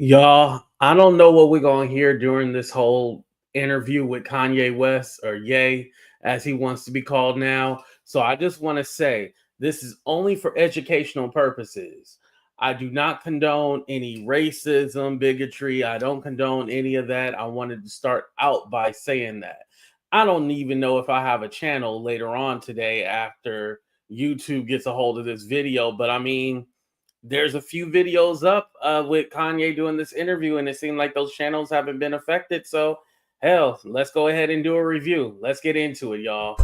Y'all, I don't know what we're going to hear during this whole interview with Kanye West or Ye, as he wants to be called now. So I just want to say this is only for educational purposes. I do not condone any racism, bigotry. I don't condone any of that. I wanted to start out by saying that. I don't even know if I have a channel later on today after YouTube gets a hold of this video, but I mean, there's a few videos up with Kanye doing this interview, and it seemed like those channels haven't been affected. So, hell, let's go ahead and do a review. Let's get into it, y'all.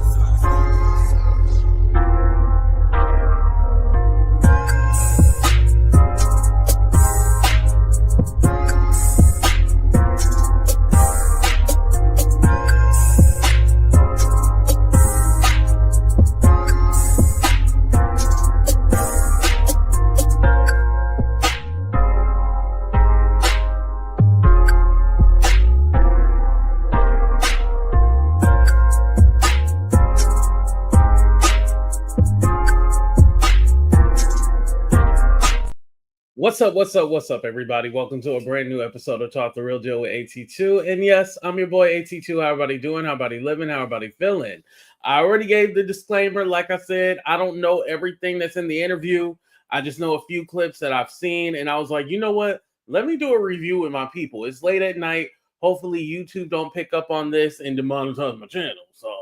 What's up, everybody? Welcome to a brand new episode of Talk the Real Deal with AT2. And yes, I'm your boy AT2. How everybody doing? How everybody living? How everybody feeling? I already gave the disclaimer. Like I said, I don't know everything that's in the interview. I just know a few clips that I've seen. And I was like, you know what? Let me do a review with my people. It's late at night. Hopefully YouTube don't pick up on this and demonetize my channel. So,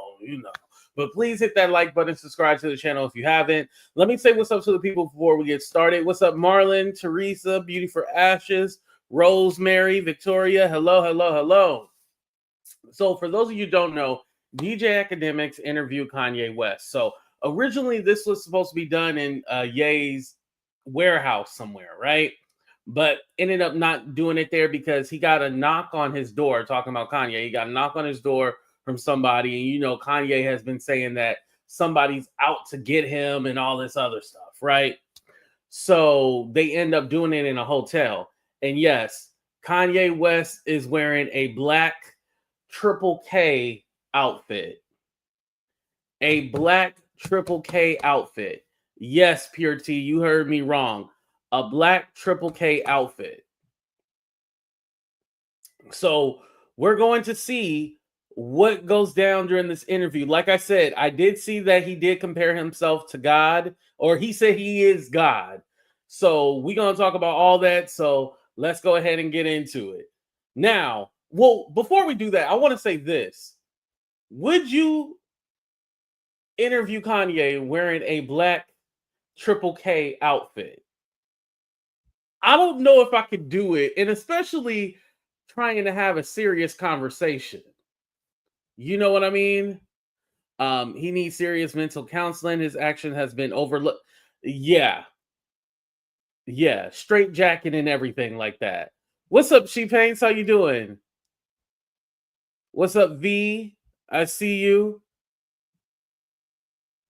But please hit that like button, subscribe to the channel if you haven't. Let me say what's up to the people before we get started. What's up, Marlon, Teresa, Beauty for Ashes, Rosemary, Victoria. Hello. So for those of you who don't know, DJ Akademiks interviewed Kanye West. So originally this was supposed to be done in Ye's warehouse somewhere, right? But ended up not doing it there because he got a knock on his door, talking about Kanye. He got a knock on his door from somebody, and Kanye has been saying that somebody's out to get him and all this other stuff, right? So they end up doing it in a hotel. And yes, Kanye West is wearing a black triple K outfit. A black triple K outfit. Yes, Pure T, you heard me wrong. A black triple K outfit. So we're going to see what goes down during this interview. Like I said, I did see that he did compare himself to God, or he said he is God. So we're going to talk about all that. So let's go ahead and get into it. Now, well, before we do that, I want to say this. Would you interview Kanye wearing a black triple K outfit? I don't know if I could do it, and especially trying to have a serious conversation. You know what I mean? He needs serious mental counseling. His action has been overlooked. Yeah. Straight jacket and everything like that. What's up, She-Paints? How you doing? What's up, V? I see you.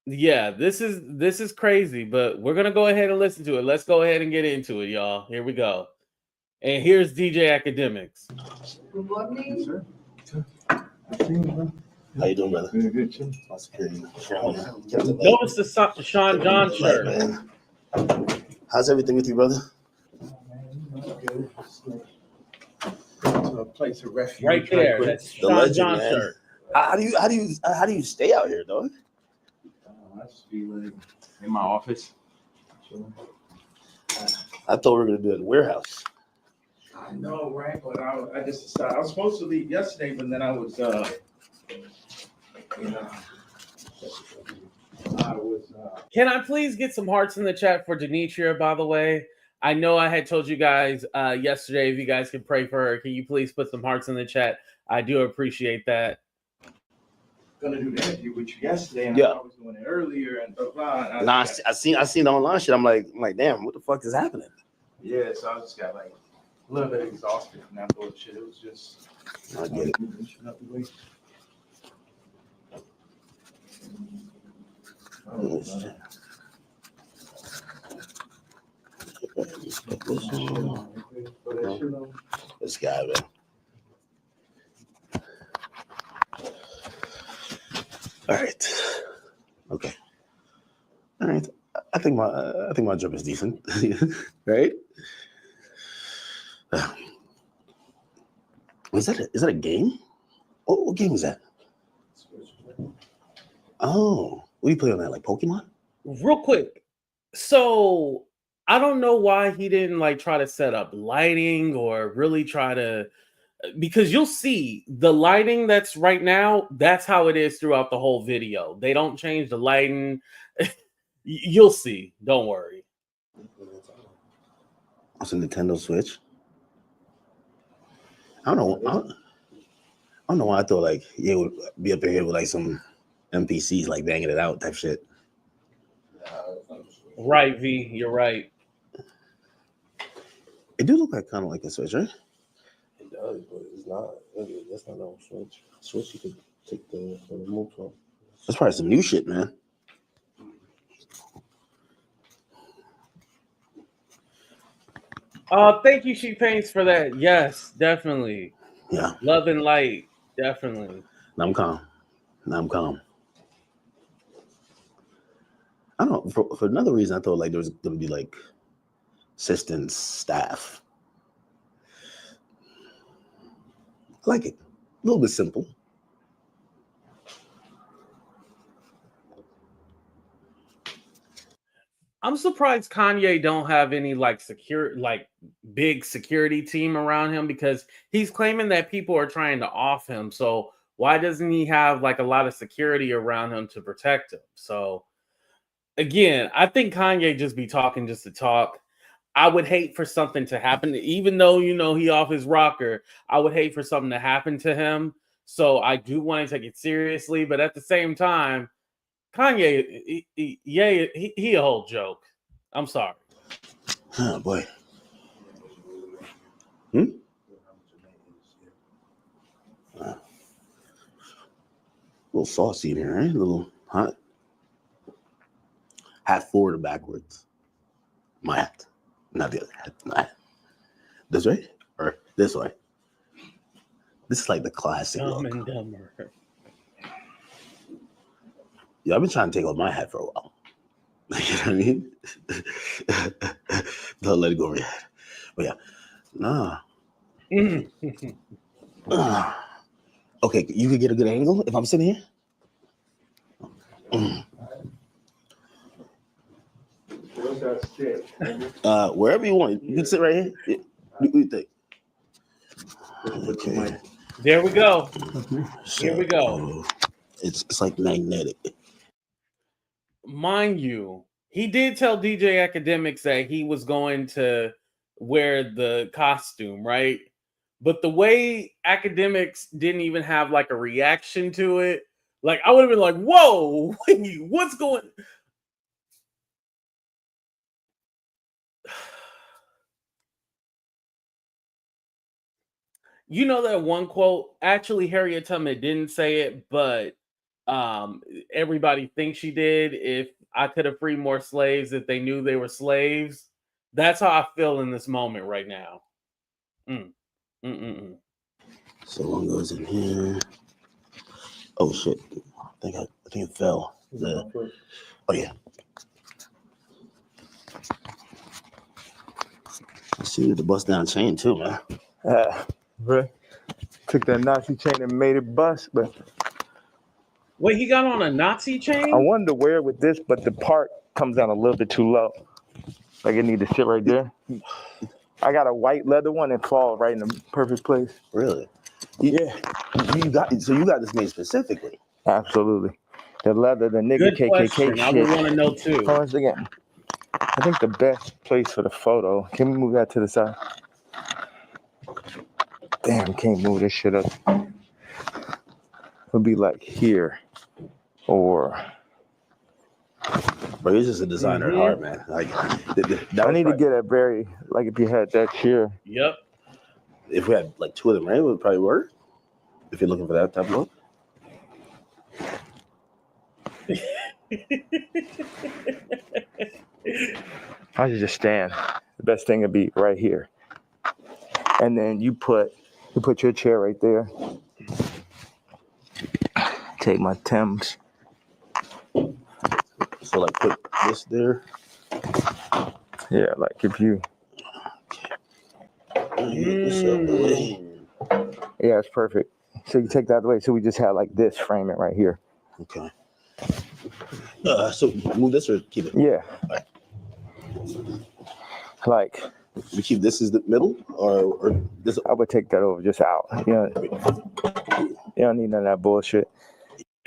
Yeah, this is crazy, but we're gonna go ahead and listen to it. Let's go ahead and get into it, y'all. Here we go. And here's DJ Akademiks. Good morning. Sir. How you doing, brother? Good. Notice the Sean John shirt. Man. How's everything with you, brother? To a place of refuge. Right there. That's The Sean legend, John man. shirt. How do you stay out here, dog? I just be like in my office. I thought we were gonna do it at the warehouse. I know, right? But I just decided I was supposed to leave yesterday, but then I was Can I please get some hearts in the chat for Demetria, by the way? I know I had told you guys yesterday if you guys could pray for her. Can you please put some hearts in the chat? I do appreciate that. gonna do the interview with you yesterday, and Yeah. I was doing it earlier and blah blah. Nah, I seen the online shit. I'm like, damn, what the fuck is happening? Yeah, so I just got like a little bit exhausted from that bullshit. It was just. I get it. This guy, man. All right. Okay. All right. I think my job is decent, right? Is that a game? What game is that? Oh, what do you play on that? Like Pokemon? Real quick. So I don't know why he didn't like try to set up lighting or really try to, because you'll see the lighting that's right now, that's how it is throughout the whole video. They don't change the lighting. You'll see. Don't worry. It's a Nintendo Switch. I don't know why I thought like it would be up in here with like some NPCs like banging it out type shit. Right, V. You're right. It do look like kind of like a Switch, right? It does, but it's not. That's not no Switch. Switch you could take the remote from. That's probably some new shit, man. Thank you, She Paints, for that. Yes, definitely. Yeah. Love and light, definitely. Now I'm calm. I don't know. For another reason, I thought like there was gonna be like assistants, staff. I like it. A little bit simple. I'm surprised Kanye don't have any like big security team around him, because he's claiming that people are trying to off him. So why doesn't he have like a lot of security around him to protect him? So again, I think Kanye just be talking just to talk. I would hate for something to happen, even though he off his rocker. I would hate for something to happen to him. So I do want to take it seriously, but at the same time, Kanye, he a whole joke. I'm sorry. Oh boy. A little saucy in here, right? A little hot. Hat forward or backwards. My hat. Not the other hat. My hat. This way? Or this way? This is like the classic Dumb look. and Dumber. Yeah, I've been trying to take off my hat for a while. You know what I mean? Don't let it go over your head. But yeah. Nah. Okay, you could get a good angle if I'm sitting here? Where's that stick? Wherever you want. You can sit right here. Yeah. What do you think? Okay. There we go. So, Here we go. It's like magnetic. Mind you, he did tell DJ Akademiks that he was going to wear the costume, right? But the way Akademiks didn't even have like a reaction to it, like I would have been like, "Whoa, wait, what's going?" You know that one quote? Actually, Harriet Tubman didn't say it, but everybody thinks she did. If I could have freed more slaves if they knew they were slaves. That's how I feel in this moment right now. So one goes in here. Oh shit! I think it fell. Oh yeah. I see the bust down chain too, man. Bro, took that Nazi chain and made it bust, but Wait, he got on a Nazi chain? I wanted to wear it with this, but the part comes down a little bit too low. Like it need to sit right there. I got a white leather one and fall right in the perfect place. Really? Yeah. You got this made specifically. Absolutely. The leather, the nigga Good KKK question. I would shit. want to know too. Once again, I think the best place for the photo. Can we move that to the side? Damn, can't move this shit up. It'll be like here, or. But he's just a designer at heart, man. Like I need to get a very like if you had that chair. Yep. If we had like two of them, right, it would probably work. If you're looking for that type of look. I should just stand. The best thing would be right here, and then you put your chair right there. Take my Timbs. So like put this there. Yeah, like if you. Yeah, it's perfect. So you take that away. So we just have like this framing right here. Okay. So move this or keep it? Yeah. Right. Like We keep this as the middle, or this? I would take that over just out. You don't need none of that bullshit.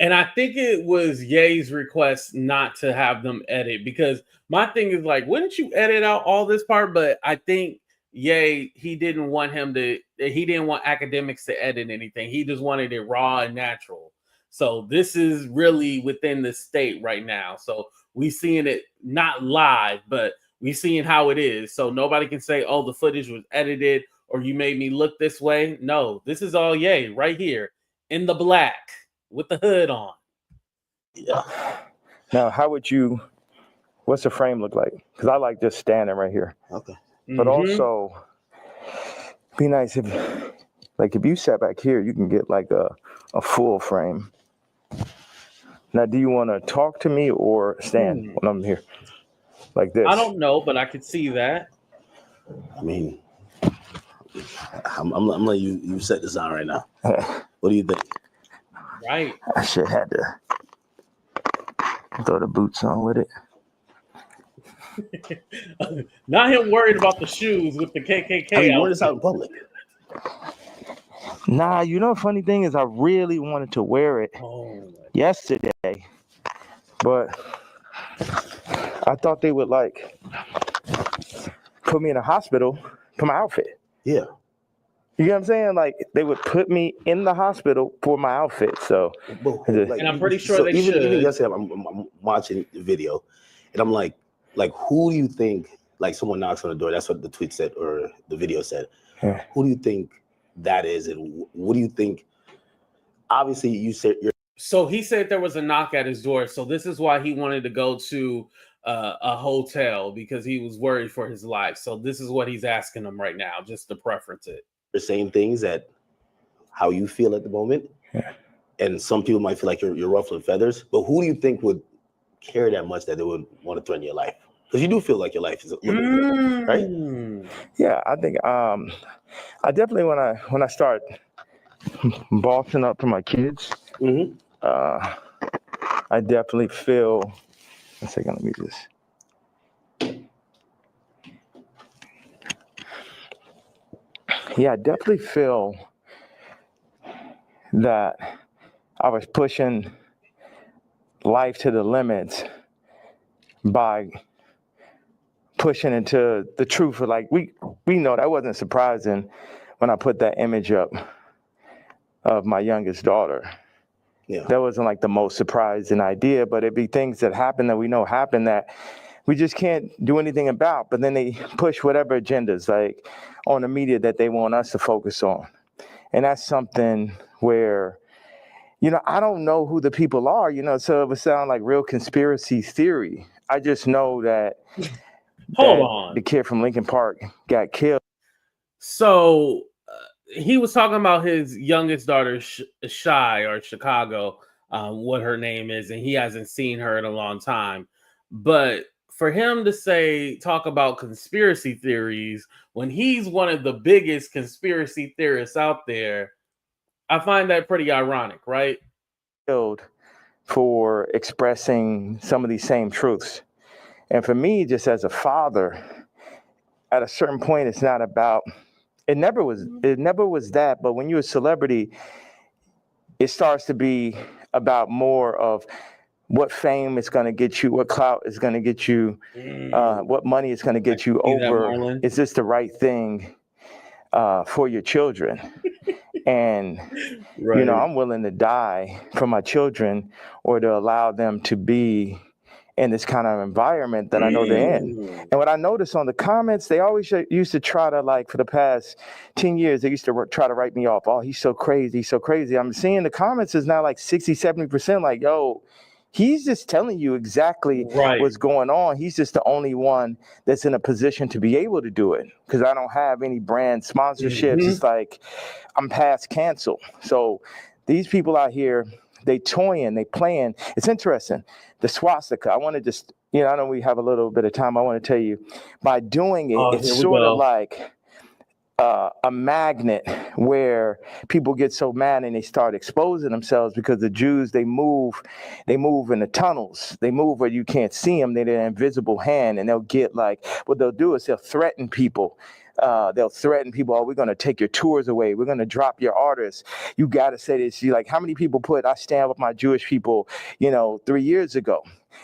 And I think it was Ye's request not to have them edit, because my thing is like, wouldn't you edit out all this part? But I think Ye, he didn't want Akademiks to edit anything. He just wanted it raw and natural. So this is really within the state right now. So we seeing it not live, but we seeing how it is. So nobody can say, oh, the footage was edited or you made me look this way. No, this is all Ye right here in the black with the hood on. Yeah. Now, what's the frame look like? Because I like just standing right here. Okay. But also, be nice if you sat back here, you can get like a full frame. Now, do you want to talk to me or stand when I'm here? Like this? I don't know, but I could see that. I mean, I'm letting you set this on right now. What do you think? Right. I should have to throw the boots on with it. Not him worried about the shoes with the KKK. I mean, wear this out in public. Nah, funny thing is I really wanted to wear it yesterday, but I thought they would put me in a hospital for my outfit. Yeah. You know what I'm saying? Like they would put me in the hospital for my outfit. So, and I'm pretty sure they should. Even yesterday, I'm watching the video, and I'm like, who do you think? Like someone knocks on the door. That's what the tweet said or the video said. Yeah. Who do you think that is, and what do you think? Obviously, you said you're. So he said there was a knock at his door. So this is why he wanted to go to a hotel, because he was worried for his life. So this is what he's asking them right now, just to preference it. The same things that how you feel at the moment. Yeah. And some people might feel like you're ruffling feathers, but who do you think would care that much that they would want to threaten your life? Because you do feel like your life is right? Yeah, I think I definitely when I start bossing up for my kids, I definitely feel. One second, let me just. Yeah, I definitely feel that I was pushing life to the limits by pushing into the truth. We know that wasn't surprising when I put that image up of my youngest daughter. Yeah. That wasn't like the most surprising idea, but it'd be things that happen that we know happen that we just can't do anything about. But then they push whatever agendas like on the media that they want us to focus on. And that's something where, I don't know who the people are, so it would sound like real conspiracy theory. I just know that, the kid from Lincoln Park got killed. So he was talking about his youngest daughter, Shy, or Chicago, what her name is, and he hasn't seen her in a long time. But for him to talk about conspiracy theories when he's one of the biggest conspiracy theorists out there, I find that pretty ironic, right? Killed for expressing some of these same truths. And for me, just as a father, at a certain point, it's not about, it never was that, but when you're a celebrity, it starts to be about more of what fame is going to get you, what clout is going to get you, what money is going to get you over. Is this the right thing for your children? And, I'm willing to die for my children or to allow them to be in this kind of environment that I know they're in. And what I noticed on the comments, they always used to try to, for the past 10 years, they used to try to write me off. Oh, he's so crazy. He's so crazy. I'm seeing the comments is now 60, 70% like, yo, he's just telling you exactly what's going on. He's just the only one that's in a position to be able to do it because I don't have any brand sponsorships. It's like I'm past cancel. So these people out here, they toying, they playing. It's interesting. The swastika, I want to just, I know we have a little bit of time. I want to tell you, by doing it, it's sort of like a magnet where people get so mad and they start exposing themselves because the Jews, they move in the tunnels. They move where you can't see them. They're an invisible hand, and they'll get like, what they'll do is they'll threaten people. They'll threaten people. Oh, we're going to take your tours away. We're going to drop your orders. You got to say this. You like, how many people I stand with my Jewish people, 3 years ago.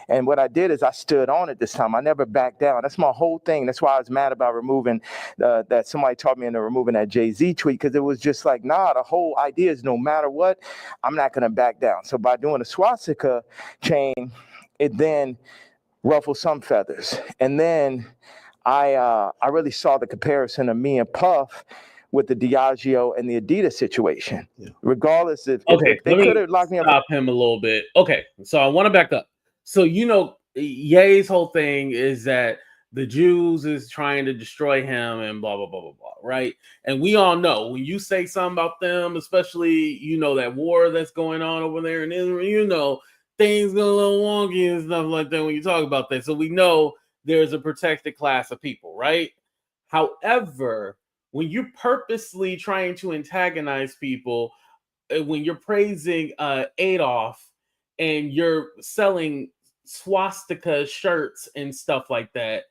And what I did is I stood on it this time. I never backed down. That's my whole thing. That's why I was mad about removing that. Somebody taught me into removing that Jay-Z tweet, because it was just like, nah, the whole idea is no matter what, I'm not going to back down. So by doing a swastika chain, it then ruffled some feathers. And then I really saw the comparison of me and Puff with the Diageo and the Adidas situation. Yeah. Regardless if they could have locked me up. Stop him a little bit. Okay, so I want to back up. So Ye's whole thing is that the Jews is trying to destroy him and blah blah blah blah blah, right? And we all know when you say something about them, especially that war that's going on over there in Israel, things get a little wonky and stuff like that when you talk about that. So we know there's a protected class of people, right? However, when you're purposely trying to antagonize people, when you're praising Adolf and you're selling swastika shirts and stuff like that,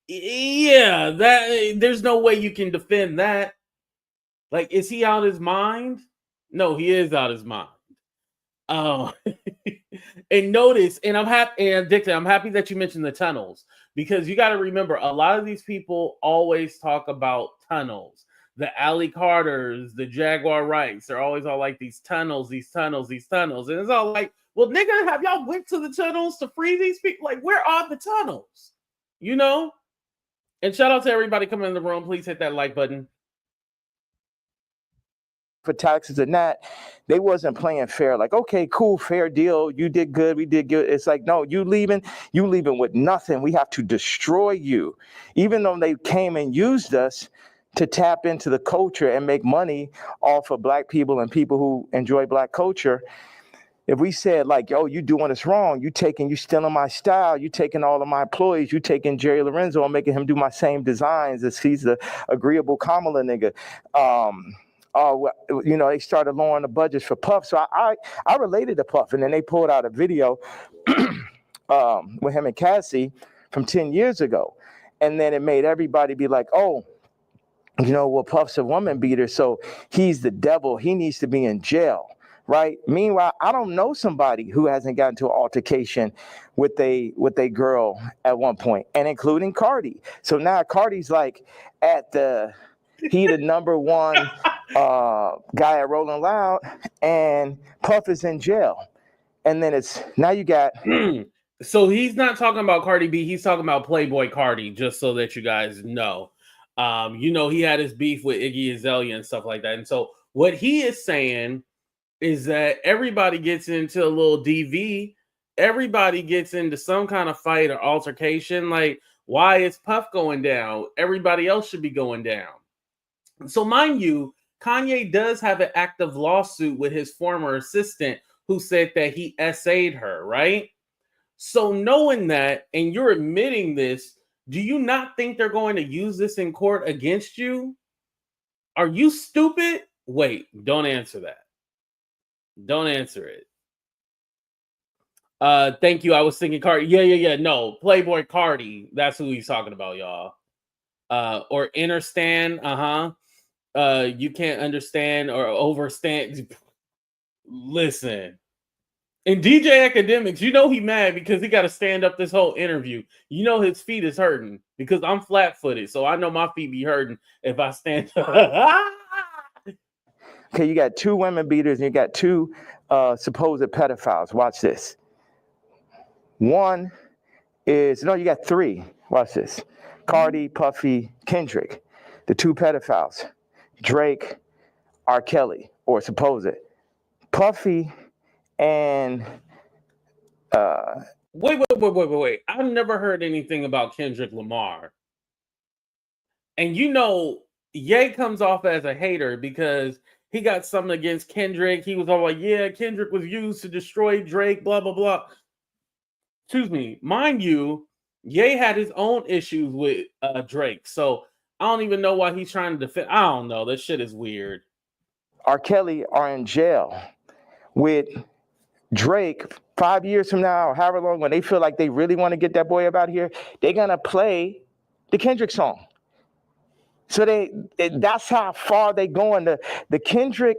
yeah, that there's no way you can defend that. Like, is he out of his mind? No, he is out of his mind. Oh, and notice, and I'm happy, and Dictor, I'm happy that you mentioned the tunnels, because you got to remember, a lot of these people always talk about tunnels. The Alley Carters, the Jaguar Wrights, they're always all like these tunnels, and it's all like, well, nigga, have y'all went to the tunnels to free these people? Like, where are the tunnels? And shout out to everybody coming in the room. Please hit that like button. For taxes and that, they wasn't playing fair. Like, okay, cool, fair deal. You did good, we did good. It's like, no, you leaving with nothing. We have to destroy you. Even though they came and used us to tap into the culture and make money off of black people and people who enjoy black culture. If we said like, yo, you doing this wrong, you stealing my style, you taking all of my employees, you taking Jerry Lorenzo and making him do my same designs as he's the agreeable Kamala nigga. They started lowering the budgets for Puff. So I related to Puff, and then they pulled out a video with him and Cassie from 10 years ago. And then it made everybody be like, oh, Puff's a woman beater, so he's the devil. He needs to be in jail, right? Meanwhile, I don't know somebody who hasn't gotten to an altercation with a girl at one point, and including Cardi. So now Cardi's like he the number one guy at Rolling Loud, and Puff is in jail. And then now you got... So he's not talking about Cardi B, he's talking about Playboy Cardi, just so that you guys know. He had his beef with Iggy Azalea and stuff like that. And so what he is saying is that everybody gets into a little DV. Everybody gets into some kind of fight or altercation. Like, why is Puff going down? Everybody else should be going down. So mind you, Kanye does have an active lawsuit with his former assistant who said that he essayed her, right? So knowing that, and you're admitting this, do you not think they're going to use this in court against you? Are you stupid? Wait, don't answer that. Don't answer it. Thank you. I was thinking Cardi. Yeah. No, Playboy Cardi. That's who he's talking about, y'all. Or understand. You can't understand or overstand. Listen. And DJ Akademiks, he mad because he got to stand up this whole interview. His feet is hurting because I'm flat-footed, so I know my feet be hurting if I stand up. Okay, you got two women beaters and you got two supposed pedophiles. Watch this. You got three. Watch this. Cardi, Puffy, Kendrick. The two pedophiles. Drake, R. Kelly, or supposed. Puffy and Wait. I've never heard anything about Kendrick Lamar. And Ye comes off as a hater because he got something against Kendrick. He was all like, yeah, Kendrick was used to destroy Drake, blah, blah, blah. Excuse me. Mind you, Ye had his own issues with Drake. So I don't even know why he's trying to defend. I don't know. This shit is weird. R. Kelly are in jail with Drake 5 years from now, or however long, when they feel like they really want to get that boy up out here, they're gonna play the Kendrick song. So that's how far they going. The Kendrick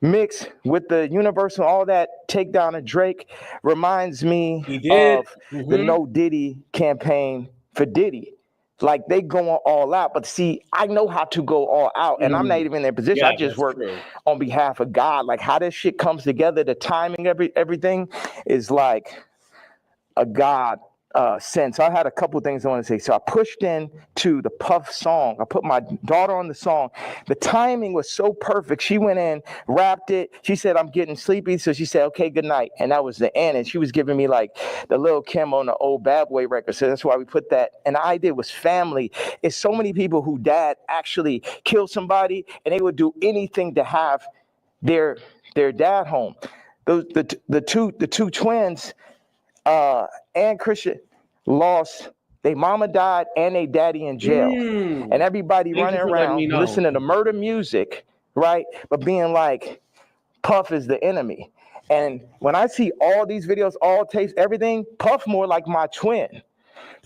mix with the Universal, all that takedown of Drake reminds me of the No Diddy campaign for Diddy. Like they going all out, but see, I know how to go all out, and I'm not even in their position. Yeah, I just work true. on behalf of God. Like how this shit comes together, the timing, everything is like a God sense. I had a couple things I want to say. So I pushed in to the Puff song. I put my daughter on the song. The timing was so perfect. She went in, rapped it. She said, I'm getting sleepy. So she said, okay, good night. And that was the end. And she was giving me like the Lil Kim on the old Bad Boy record. So that's why we put that. And the idea was family. It's so many people who dad actually killed somebody and they would do anything to have their dad home. The two twins, and Christian lost. They mama died and they daddy in jail. And everybody running around listening to murder music, right? But being like, Puff is the enemy. And when I see all these videos, all tapes, everything, Puff more like my twin.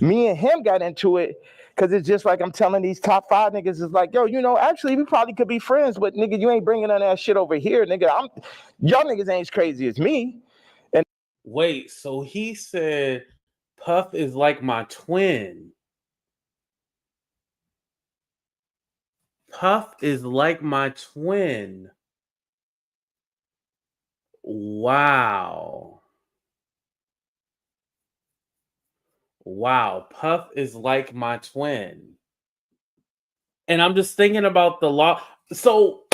Me and him got into it because it's just like I'm telling these top 5 niggas, is like, yo, actually we probably could be friends, but nigga, you ain't bringing none of that shit over here, nigga. Y'all niggas ain't as crazy as me. Wait, so he said Puff is like my twin. Puff is like my twin. Wow. Wow, Puff is like my twin. And I'm just thinking about the law. So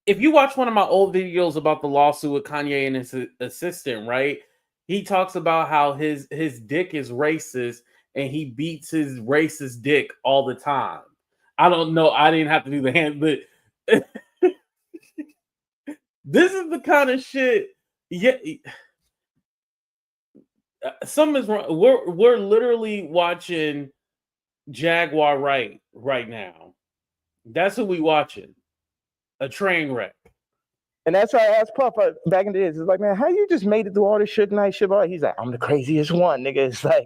if you watch one of my old videos about the lawsuit with Kanye and his assistant, right? He talks about how his dick is racist and he beats his racist dick all the time. I don't know. I didn't have to do the hand, but this is the kind of shit. Yeah, something is wrong. We're literally watching Jaguar right now. That's who we watching. A train wreck. And that's why I asked Puff back in the days. It's like, man, how you just made it through all this shit night shit? He's like, I'm the craziest one, nigga. It's like,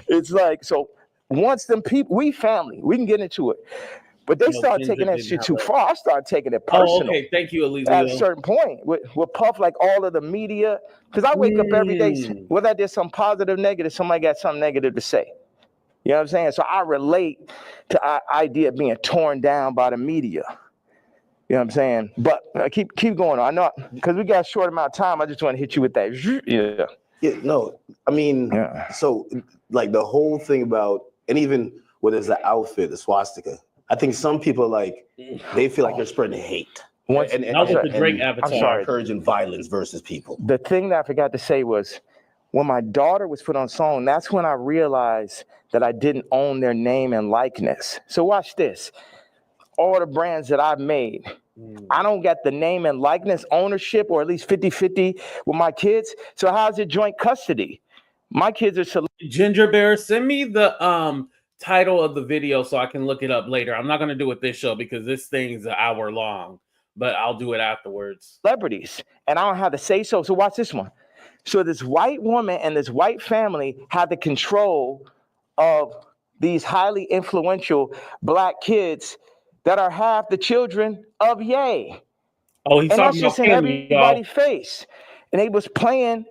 it's like, so once them people, we family, we can get into it. But they start taking that shit too far. I started taking it personal. Oh, okay. Thank you, Elise. At a certain point, with Puff, like all of the media, because I wake up every day, whether I did some positive, negative, somebody got something negative to say. You know what I'm saying? So I relate to the idea of being torn down by the media. You know what I'm saying? But keep going on. I know, because we got a short amount of time. I just want to hit you with that. Yeah, no, I mean, so like the whole thing about, and even whether it's the outfit, the swastika, I think some people like, they feel like they're spreading hate. And the Drake avatar. I'm sorry. Encouraging violence versus people. The thing that I forgot to say was, when my daughter was put on song, that's when I realized that I didn't own their name and likeness. So watch this. All the brands that I've made, I don't get the name and likeness ownership, or at least 50-50 with my kids. So how's it joint custody? My kids are Ginger Bear, send me the title of the video so I can look it up later. I'm not going to do it this show because this thing's an hour long, but I'll do it afterwards. Celebrities, and I don't have to say so. So watch this one. So this white woman and this white family have the control of these highly influential black kids that are half the children of Ye. Oh, he's and talking that's just about in him, everybody's face. And they was playing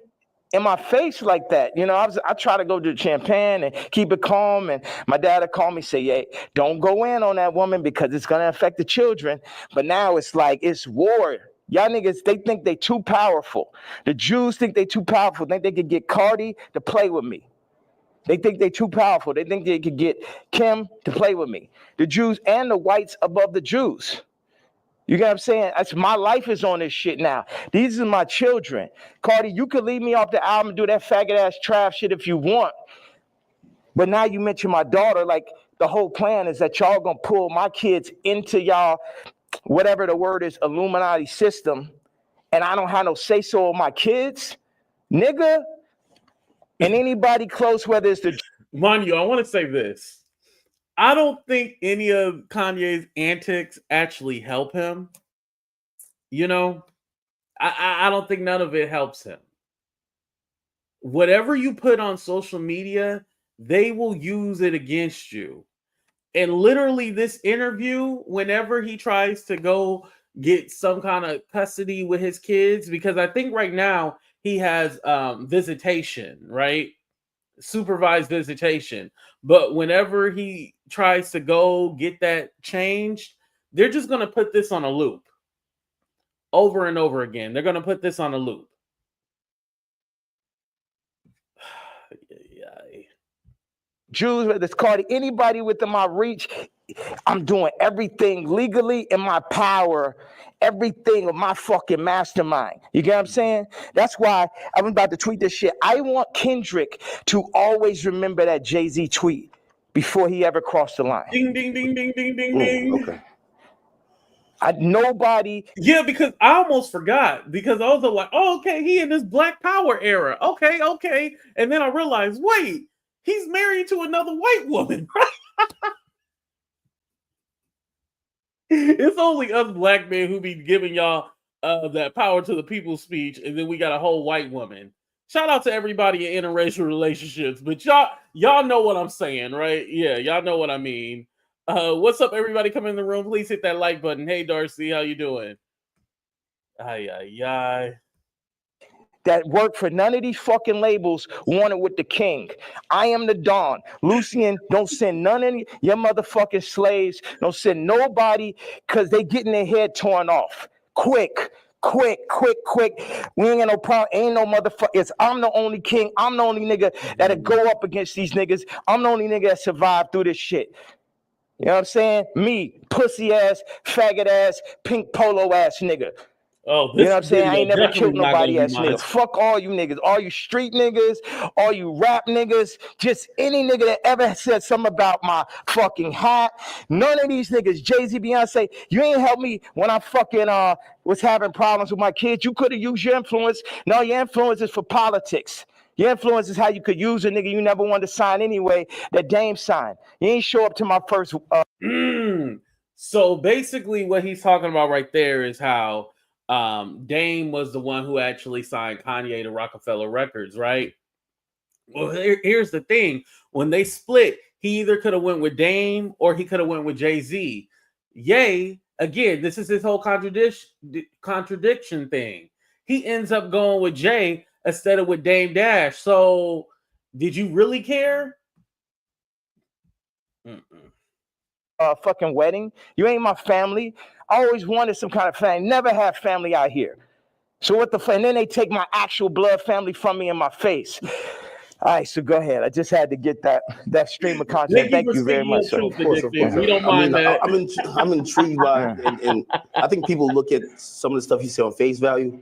in my face like that. I try to go to Champagne and keep it calm. And my dad would call me, say, hey, don't go in on that woman because it's going to affect the children. But now it's like, it's war. Y'all niggas, they think they too powerful. The Jews think they too powerful. They think they could get Cardi to play with me. They think they're too powerful. They think they could get Kim to play with me. The Jews and the whites above the Jews. You get what I'm saying? My life is on this shit now. These are my children. Cardi, you could leave me off the album and do that faggot-ass trap shit if you want. But now you mention my daughter, like the whole plan is that y'all gonna pull my kids into y'all, whatever the word is, Illuminati system, and I don't have no say-so of my kids, nigga. And anybody close, whether it's the... Mind you, I want to say this. I don't think any of Kanye's antics actually help him. You know, I don't think none of it helps him. Whatever you put on social media, they will use it against you. And literally, this interview, whenever he tries to go get some kind of custody with his kids, because I think right now he has visitation, right? Supervised visitation. But whenever he tries to go get that changed, they're just going to put this on a loop over and over again. They're going to put this on a loop. Jews, whether it's Cardi, anybody within my reach, I'm doing everything legally in my power, everything of my fucking mastermind. You get what I'm saying? That's why I'm about to tweet this shit. I want Kendrick to always remember that Jay-Z tweet before he ever crossed the line. Ding, ding, ding, ding, ding, ding, ding. Okay. Nobody. Yeah, because I almost forgot, because I was like, oh, okay, he in this Black Power era. Okay. And then I realized, wait, he's married to another white woman, right? It's only us black men who be giving y'all that power to the people speech, and then we got a whole white woman. Shout out to everybody in interracial relationships, but y'all know what I'm saying, right? Yeah, y'all know what I mean. What's up, everybody? Come in the room. Please hit that like button. Hey, Darcy, how you doing? Ay. That work for none of these fucking labels wanted with the king. I am the Don. Lucian, don't send none of your motherfucking slaves. Don't send nobody, because they getting their head torn off. Quick. We ain't got no problem. Ain't no motherfuckers. I'm the only king. I'm the only nigga that'll go up against these niggas. I'm the only nigga that survived through this shit. You know what I'm saying? Me, pussy ass, faggot ass, pink polo ass nigga. Oh, you know what I'm saying? I ain't never killed nobody ass nigga. Fuck all you niggas. All you street niggas, all you rap niggas, just any nigga that ever said something about my fucking hat. None of these niggas, Jay-Z, Beyonce, you ain't helped me when I fucking was having problems with my kids. You could have used your influence. No, your influence is for politics. Your influence is how you could use a nigga you never wanted to sign anyway, that Dame signed. You ain't show up to my first... So basically what he's talking about right there is how Dame was the one who actually signed Kanye to Rockefeller Records, right? Well, here's the thing. When they split, he either could have went with Dame or he could have went with Jay-Z. Ye, again, this is his whole contradiction thing. He ends up going with Jay instead of with Dame Dash. So, did you really care? Fucking wedding. You ain't my family. I always wanted some kind of family. Never had family out here. So what the fuck? And then they take my actual blood family from me in my face. All right, so go ahead. I just had to get that stream of content. Thank you very much. Of course. We don't mind that. I'm intrigued by, and I think people look at some of the stuff you say on face value.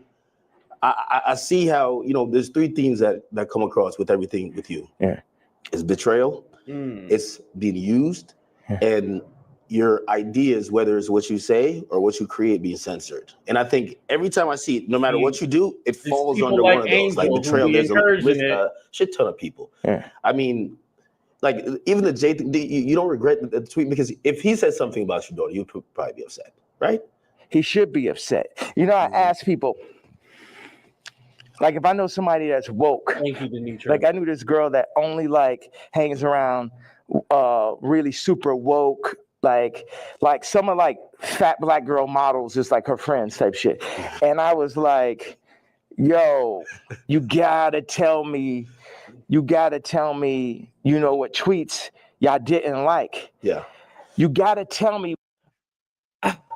I see how, there's three themes that come across with everything with you. Yeah. It's betrayal, it's being used, and your ideas, whether it's what you say or what you create, being censored. And I think every time I see it, no matter what you do, it falls under one of those. Like betrayal, there's a shit ton of people. Yeah. I mean, like even the Jay thing, you don't regret the tweet, because if he said something about your daughter, you'd probably be upset, right? He should be upset. I ask people, like if I know somebody that's woke, Thank you, Demetra. Like I knew this girl that only hangs around really super woke, like some of fat black girl models, just like her friends type shit. And I was like, yo, you gotta tell me, what tweets y'all didn't like. Yeah. You gotta tell me.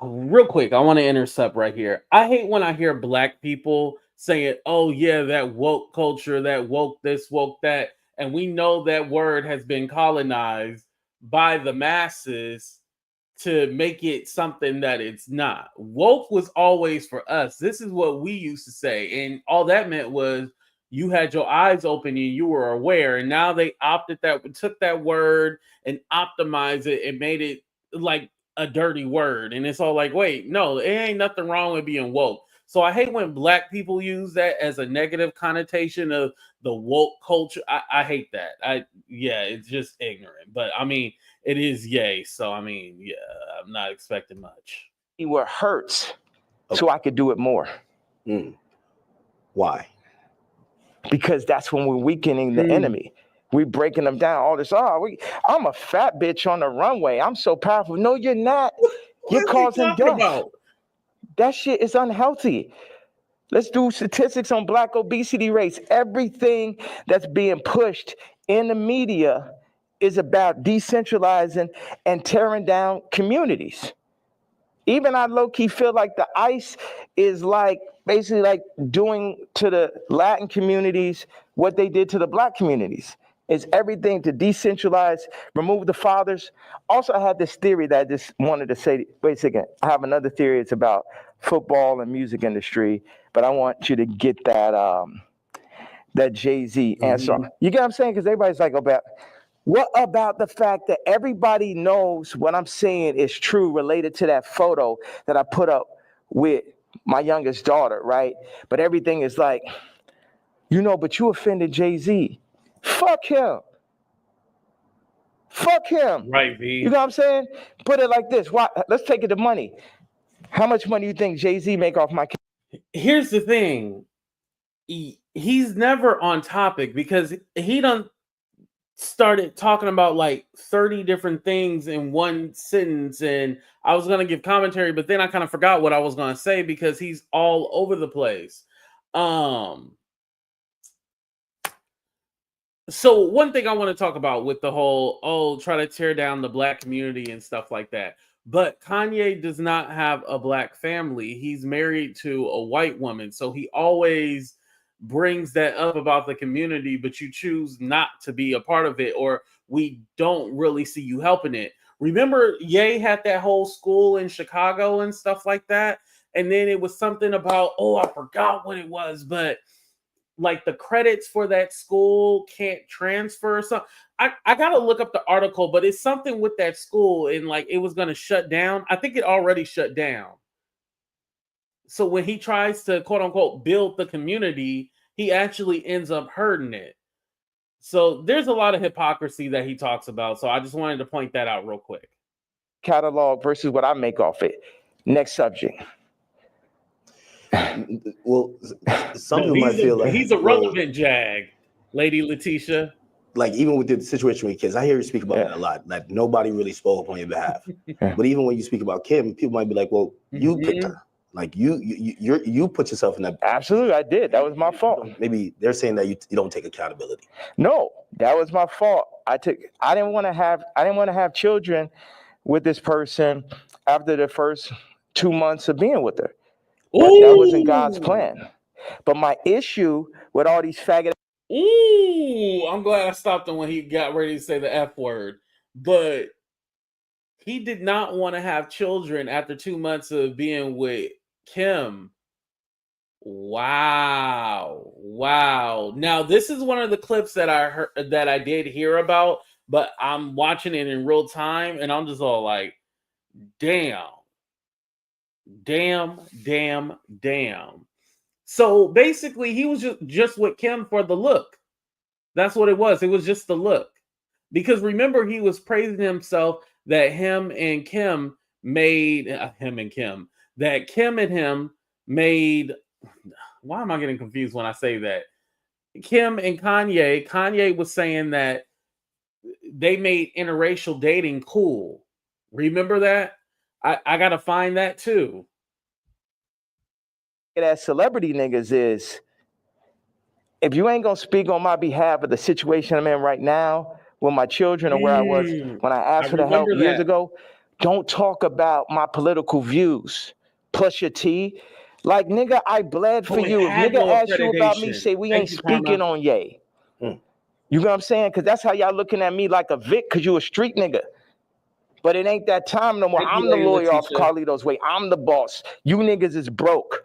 Real quick, I want to intercept right here. I hate when I hear black people saying, oh yeah, that woke culture, that woke this, woke that. And we know that word has been colonized by the masses to make it something that it's not. Woke was always for us. This is what we used to say. And all that meant was you had your eyes open and you were aware. And now they took that word and optimized it and made it like a dirty word. And it's all like, wait, no, it ain't nothing wrong with being woke. So I hate when black people use that as a negative connotation of the woke culture. I hate that. It's just ignorant. But I mean, it is Ye. So I mean, yeah, I'm not expecting much. Where it hurts, so I could do it more. Why? Because that's when we're weakening the enemy. We're breaking them down. All this, I'm a fat bitch on the runway. I'm so powerful. No, you're not. You're causing death. About? That shit is unhealthy. Let's do statistics on Black obesity rates. Everything that's being pushed in the media is about decentralizing and tearing down communities. Even I low-key feel like the ICE is like basically like doing to the Latin communities what they did to the Black communities. It's everything to decentralize, remove the fathers. Also, I had this theory that I just wanted to say, wait a second, I have another theory. It's about football and music industry, but I want you to get that that Jay-Z answer. You get what I'm saying? Because everybody's like, what about the fact that everybody knows what I'm saying is true related to that photo that I put up with my youngest daughter, right? But everything is like, but you offended Jay-Z. Fuck him. Fuck him. Right, V. You know what I'm saying? Put it like this. Why? Let's take it to money. How much money do you think Jay-Z make off my kid? Here's the thing. He's never on topic because he done started talking about like 30 different things in one sentence, and I was going to give commentary, but then I kind of forgot what I was going to say because he's all over the place. So one thing I want to talk about with the whole, try to tear down the Black community and stuff like that. But Kanye does not have a Black family. He's married to a white woman. So he always brings that up about the community, but you choose not to be a part of it, or we don't really see you helping it. Remember, Ye had that whole school in Chicago and stuff like that. And then it was something about, I forgot what it was, but like the credits for that school can't transfer or something. I gotta look up the article, but it's something with that school and like it was gonna shut down. I think it already shut down. So when he tries to quote unquote build the community, he actually ends up hurting it. So there's a lot of hypocrisy that he talks about. So I just wanted to point that out real quick. Catalog versus what I make off it. Next subject. Well, some people might feel like he's a relevant jag, Lady Letitia. Like even with the situation with kids, I hear you speak about that a lot. Like nobody really spoke up on your behalf. But even when you speak about Kim, people might be like, "Well, you picked her. Like you put yourself in that." Absolutely, I did. That was my fault. Maybe they're saying that you don't take accountability. No, that was my fault. I didn't want to have children with this person after the first 2 months of being with her. But that wasn't God's plan. But my issue with all these faggot. I'm glad I stopped him when he got ready to say the F word. But he did not want to have children after 2 months of being with Kim. Wow. Now, this is one of the clips that I heard that I did hear about, but I'm watching it in real time and I'm just all like, damn. So basically he was just with Kim for the look. That's what it was. It was just the look. Because remember, he was praising himself that Kim and him made, why am I getting confused when I say that? Kim and Kanye was saying that they made interracial dating cool. Remember that? I gotta find that too. That celebrity niggas is, if you ain't gonna speak on my behalf of the situation I'm in right now with my children or where I was when I asked for the help years ago, don't talk about my political views. Plus your tea. Like, nigga, I bled for you. If nigga ask you about me, say we ain't speaking on Ye. You know what I'm saying? Because that's how y'all looking at me like a Vic because you a street nigga. But it ain't that time no more. I'm the lawyer off Carlito's way. I'm the boss. You niggas is broke.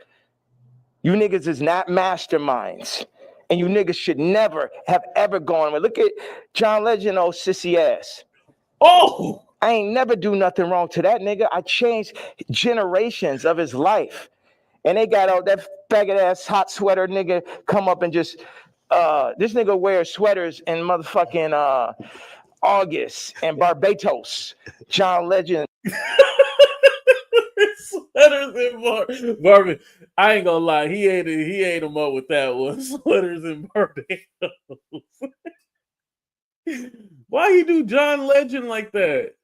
You niggas is not masterminds. And you niggas should never have ever gone. Look at John Legend, old sissy ass. Oh! I ain't never do nothing wrong to that nigga. I changed generations of his life. And they got all that faggot ass hot sweater nigga come up and just this nigga wears sweaters in motherfucking August and Barbados. John Legend. Sweaters and Barbie. I ain't gonna lie, he ate him up with that one. Sweaters and Barbados. Why you do John Legend like that?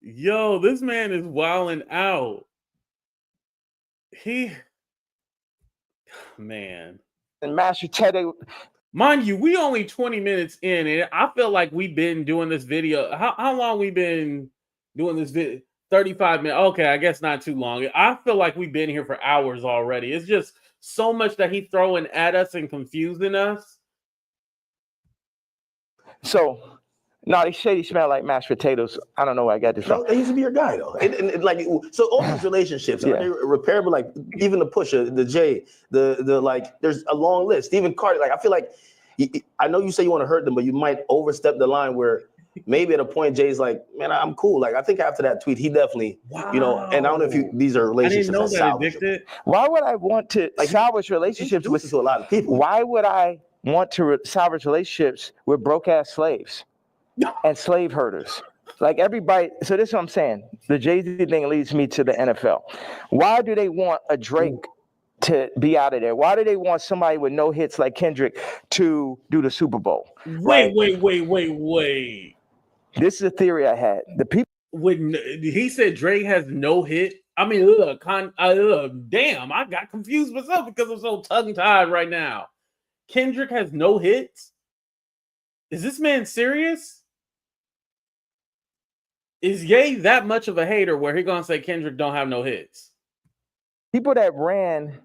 Yo, this man is wilding out. Man. And Master Teddy. Mind you, we only 20 minutes in, and I feel like we've been doing this video. How long we been doing this video? 35 minutes. Okay, I guess not too long. I feel like we've been here for hours already. It's just so much that he's throwing at us and confusing us. So, no, they say he smelled like mashed potatoes. I don't know where I got this from. No, they used to be your guy though. And like, so all these relationships, are they repairable? Like even the Pusha, the Jay, the like, there's a long list. Even Cardi, like I feel like, I know you say you want to hurt them, but you might overstep the line where maybe at a point Jay's like, man, I'm cool. Like I think after that tweet, he definitely, you know, and I don't know if these are relationships. I didn't know that addicted. Why would I want to salvage relationships with a lot of people? Why would I want to salvage relationships with broke ass slaves and slave herders? Like everybody. So this is what I'm saying. The Jay-Z thing leads me to the NFL. Why do they want a Drake to be out of there? Why do they want somebody with no hits like Kendrick to do the Super Bowl? Wait. This is a theory I had. The people he said Drake has no hit. I mean, damn, I got confused myself because I'm so tongue-tied right now. Kendrick has no hits? Is this man serious? Is Ye that much of a hater where he gonna say Kendrick don't have no hits? People that run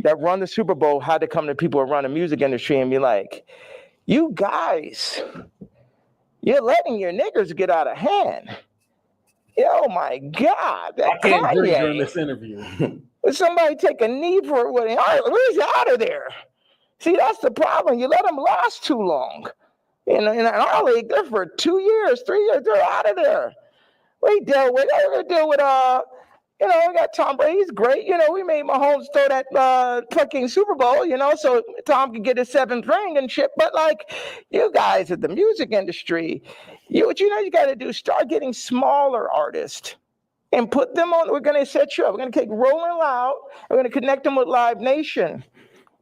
the Super Bowl had to come to people who run the music industry and be like, you guys, you're letting your niggers get out of hand. Oh my God, that I can't breathe Kanye. during this interview. Somebody take a knee for it. Where's out of there? See, that's the problem. You let them last too long. In our league, they're for 2 years, 3 years, they're out of there. We deal with we got Tom Brady. He's great. We made Mahomes throw that fucking Super Bowl, so Tom could get his 7th ring and shit. But like, you guys at the music industry, you got to do, start getting smaller artists and put them on. We're going to set you up. We're going to take Rolling Loud. We're going to connect them with Live Nation.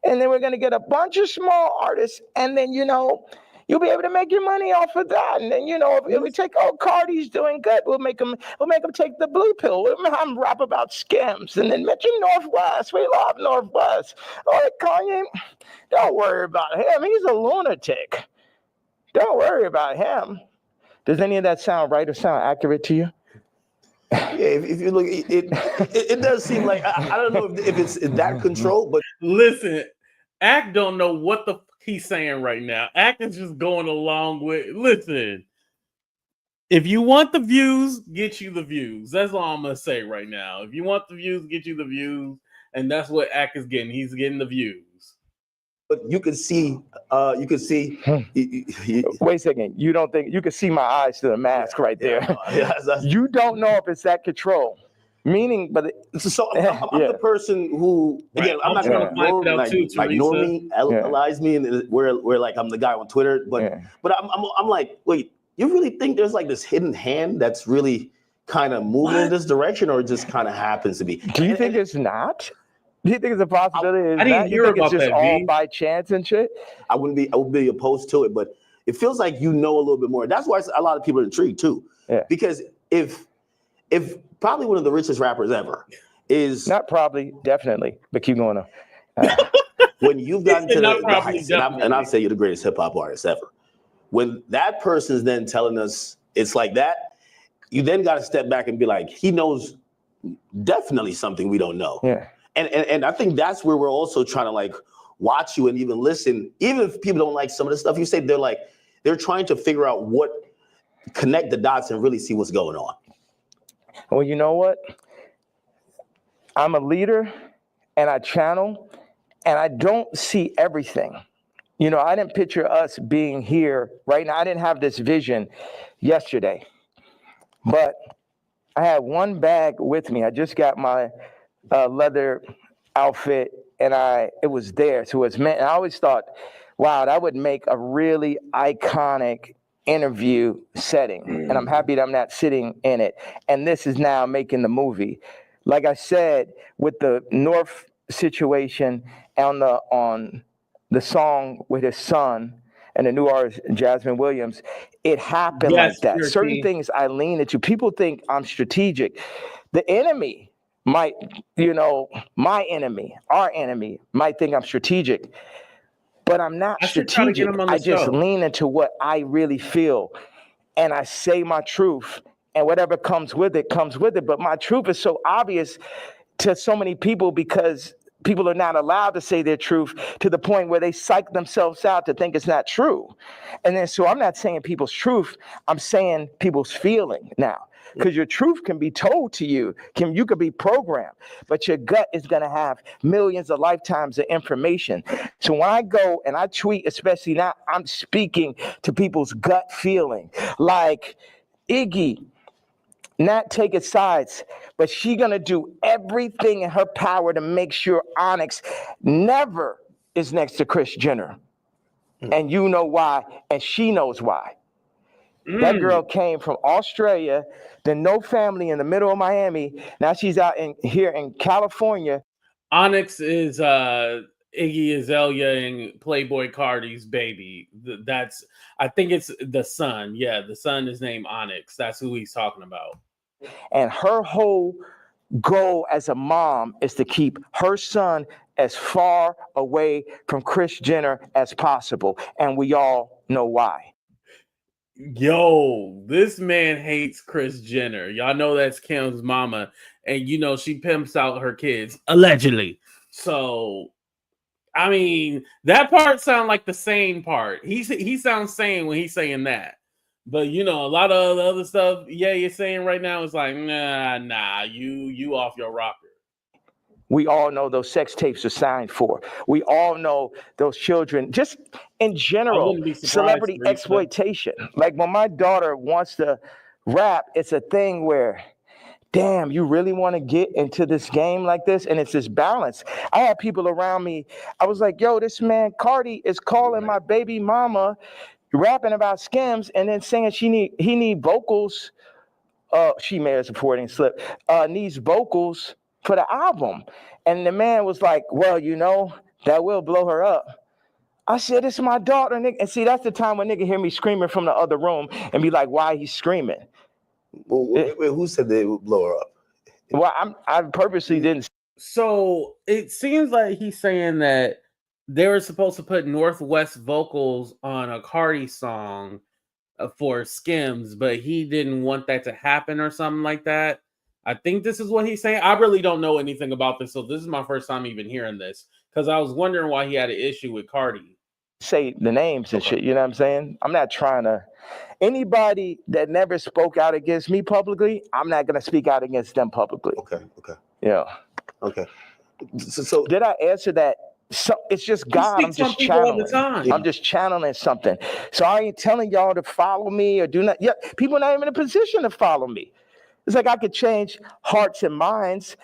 And then we're going to get a bunch of small artists. And then, you'll be able to make your money off of that. And then, if we take, Cardi's doing good, we'll make them take the blue pill. We'll have them rap about skims. And then mention Northwest. We love Northwest. Oh, Kanye, don't worry about him. He's a lunatic. Don't worry about him. Does any of that sound right or sound accurate to you? Yeah, if you look, it does seem like, I don't know if it's that control, but listen, Ack don't know what the he's saying right now. Ack is just going along with. Listen, if you want the views, get you the views. That's all I'm gonna say right now. If you want the views, get you the views, and that's what Ack is getting. He's getting the views. But you can see. Wait a second. You don't think you can see my eyes through the mask right there? You don't know if it's that control. Meaning, but I'm the person who, again, I'm not going to normalize me and where like I'm the guy on Twitter, but I'm like, wait, you really think there's like this hidden hand that's really kind of moving in this direction, or just kind of happens to be? Do you think it's not? Do you think it's a possibility? I didn't hear about it's just that, all by chance and shit? I would be opposed to it, but it feels like a little bit more. That's why a lot of people are intrigued too. Yeah. Because if probably one of the richest rappers ever is not probably, definitely, but keep going on. When you've gotten to the heights, and I'll say you're the greatest hip hop artist ever. When that person's then telling us it's like that, you then got to step back and be like, he knows definitely something we don't know. Yeah. And I think that's where we're also trying to like watch you and even listen. Even if people don't like some of the stuff you say, they're trying to figure out connect the dots and really see what's going on. Well, you know what? I'm a leader and I channel and I don't see everything. I didn't picture us being here right now. I didn't have this vision yesterday, but I had one bag with me. I just got my leather outfit and it was there. So it's meant. I always thought, wow, that would make a really iconic interview setting. And I'm happy that I'm not sitting in it. And this is now making the movie. Like I said, with the North situation on the song with his son and the new artist Jasmine Williams, it happened like that. Certain things I lean into. People think I'm strategic. The enemy might, my enemy, our enemy might think I'm strategic, but I'm not strategic. I just lean into what I really feel, and I say my truth, and whatever comes with it, comes with it. But my truth is so obvious to so many people because people are not allowed to say their truth, to the point where they psych themselves out to think it's not true. And then, so I'm not saying people's truth, I'm saying people's feeling now. Because your truth can be told to you, you could be programmed, but your gut is going to have millions of lifetimes of information. So when I go and I tweet, especially now, I'm speaking to people's gut feeling. Like Iggy, not taking sides, but she going to do everything in her power to make sure Onyx never is next to Kris Jenner. And you know why, and she knows why. That girl came from Australia, then no family in the middle of Miami. Now she's out here in California. Onyx is Iggy Azalea and Playboy Cardi's baby. I think it's the son. Yeah, the son is named Onyx. That's who he's talking about. And her whole goal as a mom is to keep her son as far away from Kris Jenner as possible. And we all know why. Yo, this man hates Kris Jenner. Y'all know that's Kim's mama. And, she pimps out her kids, allegedly. So, I mean, that part sounds like the sane part. He sounds sane when he's saying that. But, a lot of the other stuff, you're saying right now is like, nah, you off your rocker. We all know those sex tapes are signed for. We all know those children, just in general, celebrity exploitation. Like when my daughter wants to rap, it's a thing where, damn, you really want to get into this game like this? And it's this balance. I had people around me. I was like, yo, this man, Cardi, is calling my baby mama, rapping about Skims, and then saying he need vocals. She may have supporting slip, needs vocals for the album. And the man was like, well, that will blow her up. I said, it's my daughter, nigga. And see, that's the time when nigga hear me screaming from the other room and be like, why he's screaming? Well, wait, who said they would blow her up? Well, I purposely didn't. So it seems like he's saying that they were supposed to put Northwest vocals on a Cardi song for Skims, but he didn't want that to happen or something like that. I think this is what he's saying. I really don't know anything about this, so this is my first time even hearing this, because I was wondering why he had an issue with Cardi. Say the names and shit, you know what I'm saying? I'm not trying to... Anybody that never spoke out against me publicly, I'm not going to speak out against them publicly. Okay. Yeah. Okay. So did I answer that? So it's just God. I'm just channeling. I'm just channeling something. So I ain't telling y'all to follow me or do not. Yeah, people are not even in a position to follow me. It's like I could change hearts and minds,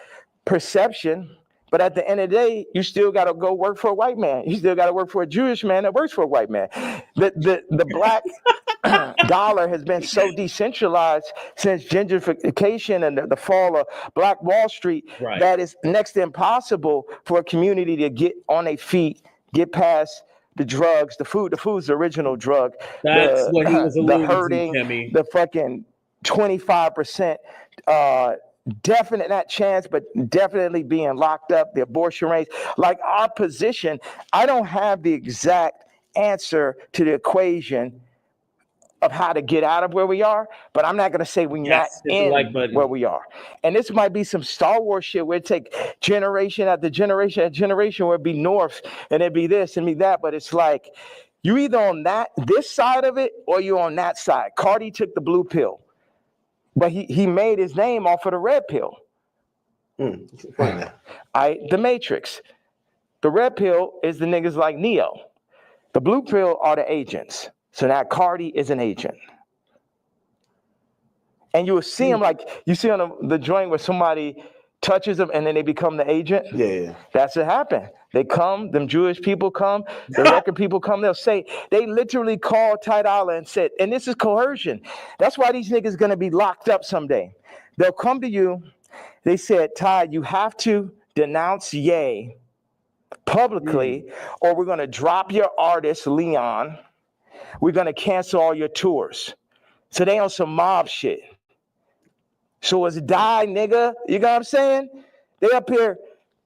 perception, but at the end of the day, you still got to go work for a white man. You still got to work for a Jewish man that works for a white man. The black dollar has been so decentralized since gentrification and the fall of Black Wall Street that it's next to impossible for a community to get on their feet, get past the drugs, the food. The food's the original drug. That's what he was alluding the hurting, to, Kimmy. The fucking 25%, definite, not chance, but definitely being locked up, the abortion rates. Like our position, I don't have the exact answer to the equation of how to get out of where we are, but I'm not going to say we're not in where we are. And this might be some Star Wars shit where it take generation after generation after generation where it'd be North and it'd be this and be that, but it's like you either on this side of it or you on that side. Cardi took the blue pill, but he made his name off of the red pill. The Matrix. The red pill is the niggas like Neo. The blue pill are the agents. So now Cardi is an agent. And you will see him like, you see on the joint where somebody touches them, and then they become the agent. Yeah. That's what happened. They come, them Jewish people come, the record people come, they'll say, they literally called Ty Dolla and said, and this is coercion. That's why these niggas gonna be locked up someday. They'll come to you, they said, Ty, you have to denounce Ye publicly, or we're gonna drop your artist, Leon. We're gonna cancel all your tours. So they on some mob shit. So it's die, nigga. You know what I'm saying? They up here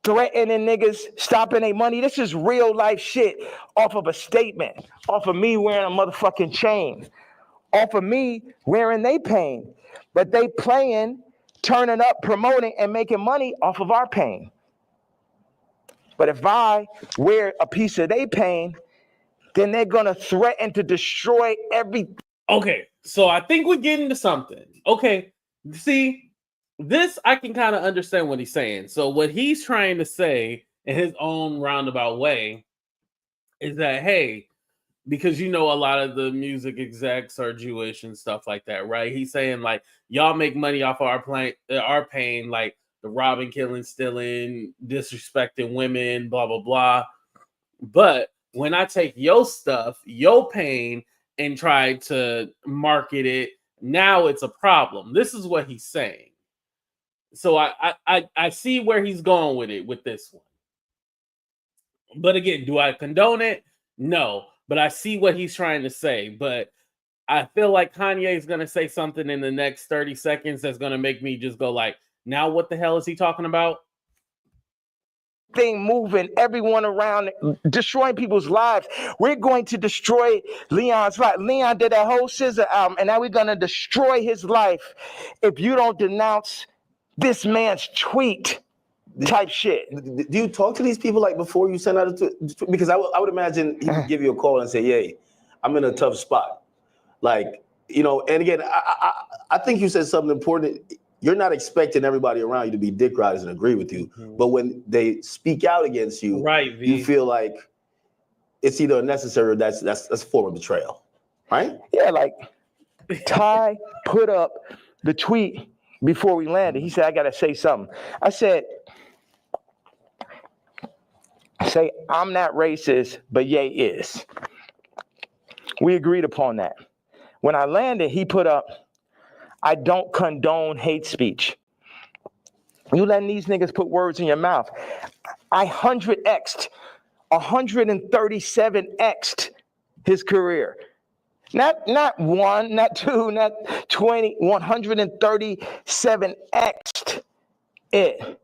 threatening niggas, stopping their money. This is real life shit off of a statement, off of me wearing a motherfucking chain, off of me wearing they pain. But they playing, turning up, promoting, and making money off of our pain. But if I wear a piece of they pain, then they're gonna threaten to destroy everything. Okay, so I think we're getting to something. Okay, see, this I can kind of understand what he's saying. So what he's trying to say in his own roundabout way is that, hey, because you know a lot of the music execs are Jewish and stuff like that, right? He's saying like, y'all make money off of our pain, like the robbing, killing, stealing, disrespecting women, blah blah blah. But when I take your stuff, your pain, and try to market it, now it's a problem. This is what he's saying. So I see where he's going with it with this one. But again, do I condone it? No. But I see what he's trying to say. But I feel like Kanye is going to say something in the next 30 seconds that's going to make me just go like, now what the hell is he talking about? Thing moving, everyone around, destroying people's lives. We're going to destroy Leon's life. Leon did that whole Scissor album, and now we're going to destroy his life if you don't denounce this man's tweet type shit. Do you talk to these people like before you send out a tweet? Because I would imagine he would give you a call and say, "Yay, I'm in a tough spot." Like, you know, and again, I think you said something important. You're not expecting everybody around you to be dick riders and agree with you, but when they speak out against you, right, you feel like it's either necessary or that's a form of betrayal, right? Yeah, like Ty put up the tweet before we landed. He said, "I gotta say something." I said, "Say I'm not racist, but Ye is." We agreed upon that. When I landed, he put up, "I don't condone hate speech." You letting these niggas put words in your mouth. I 100x'd, 137x'd his career. Not one, not two, not 20, 137x'd it.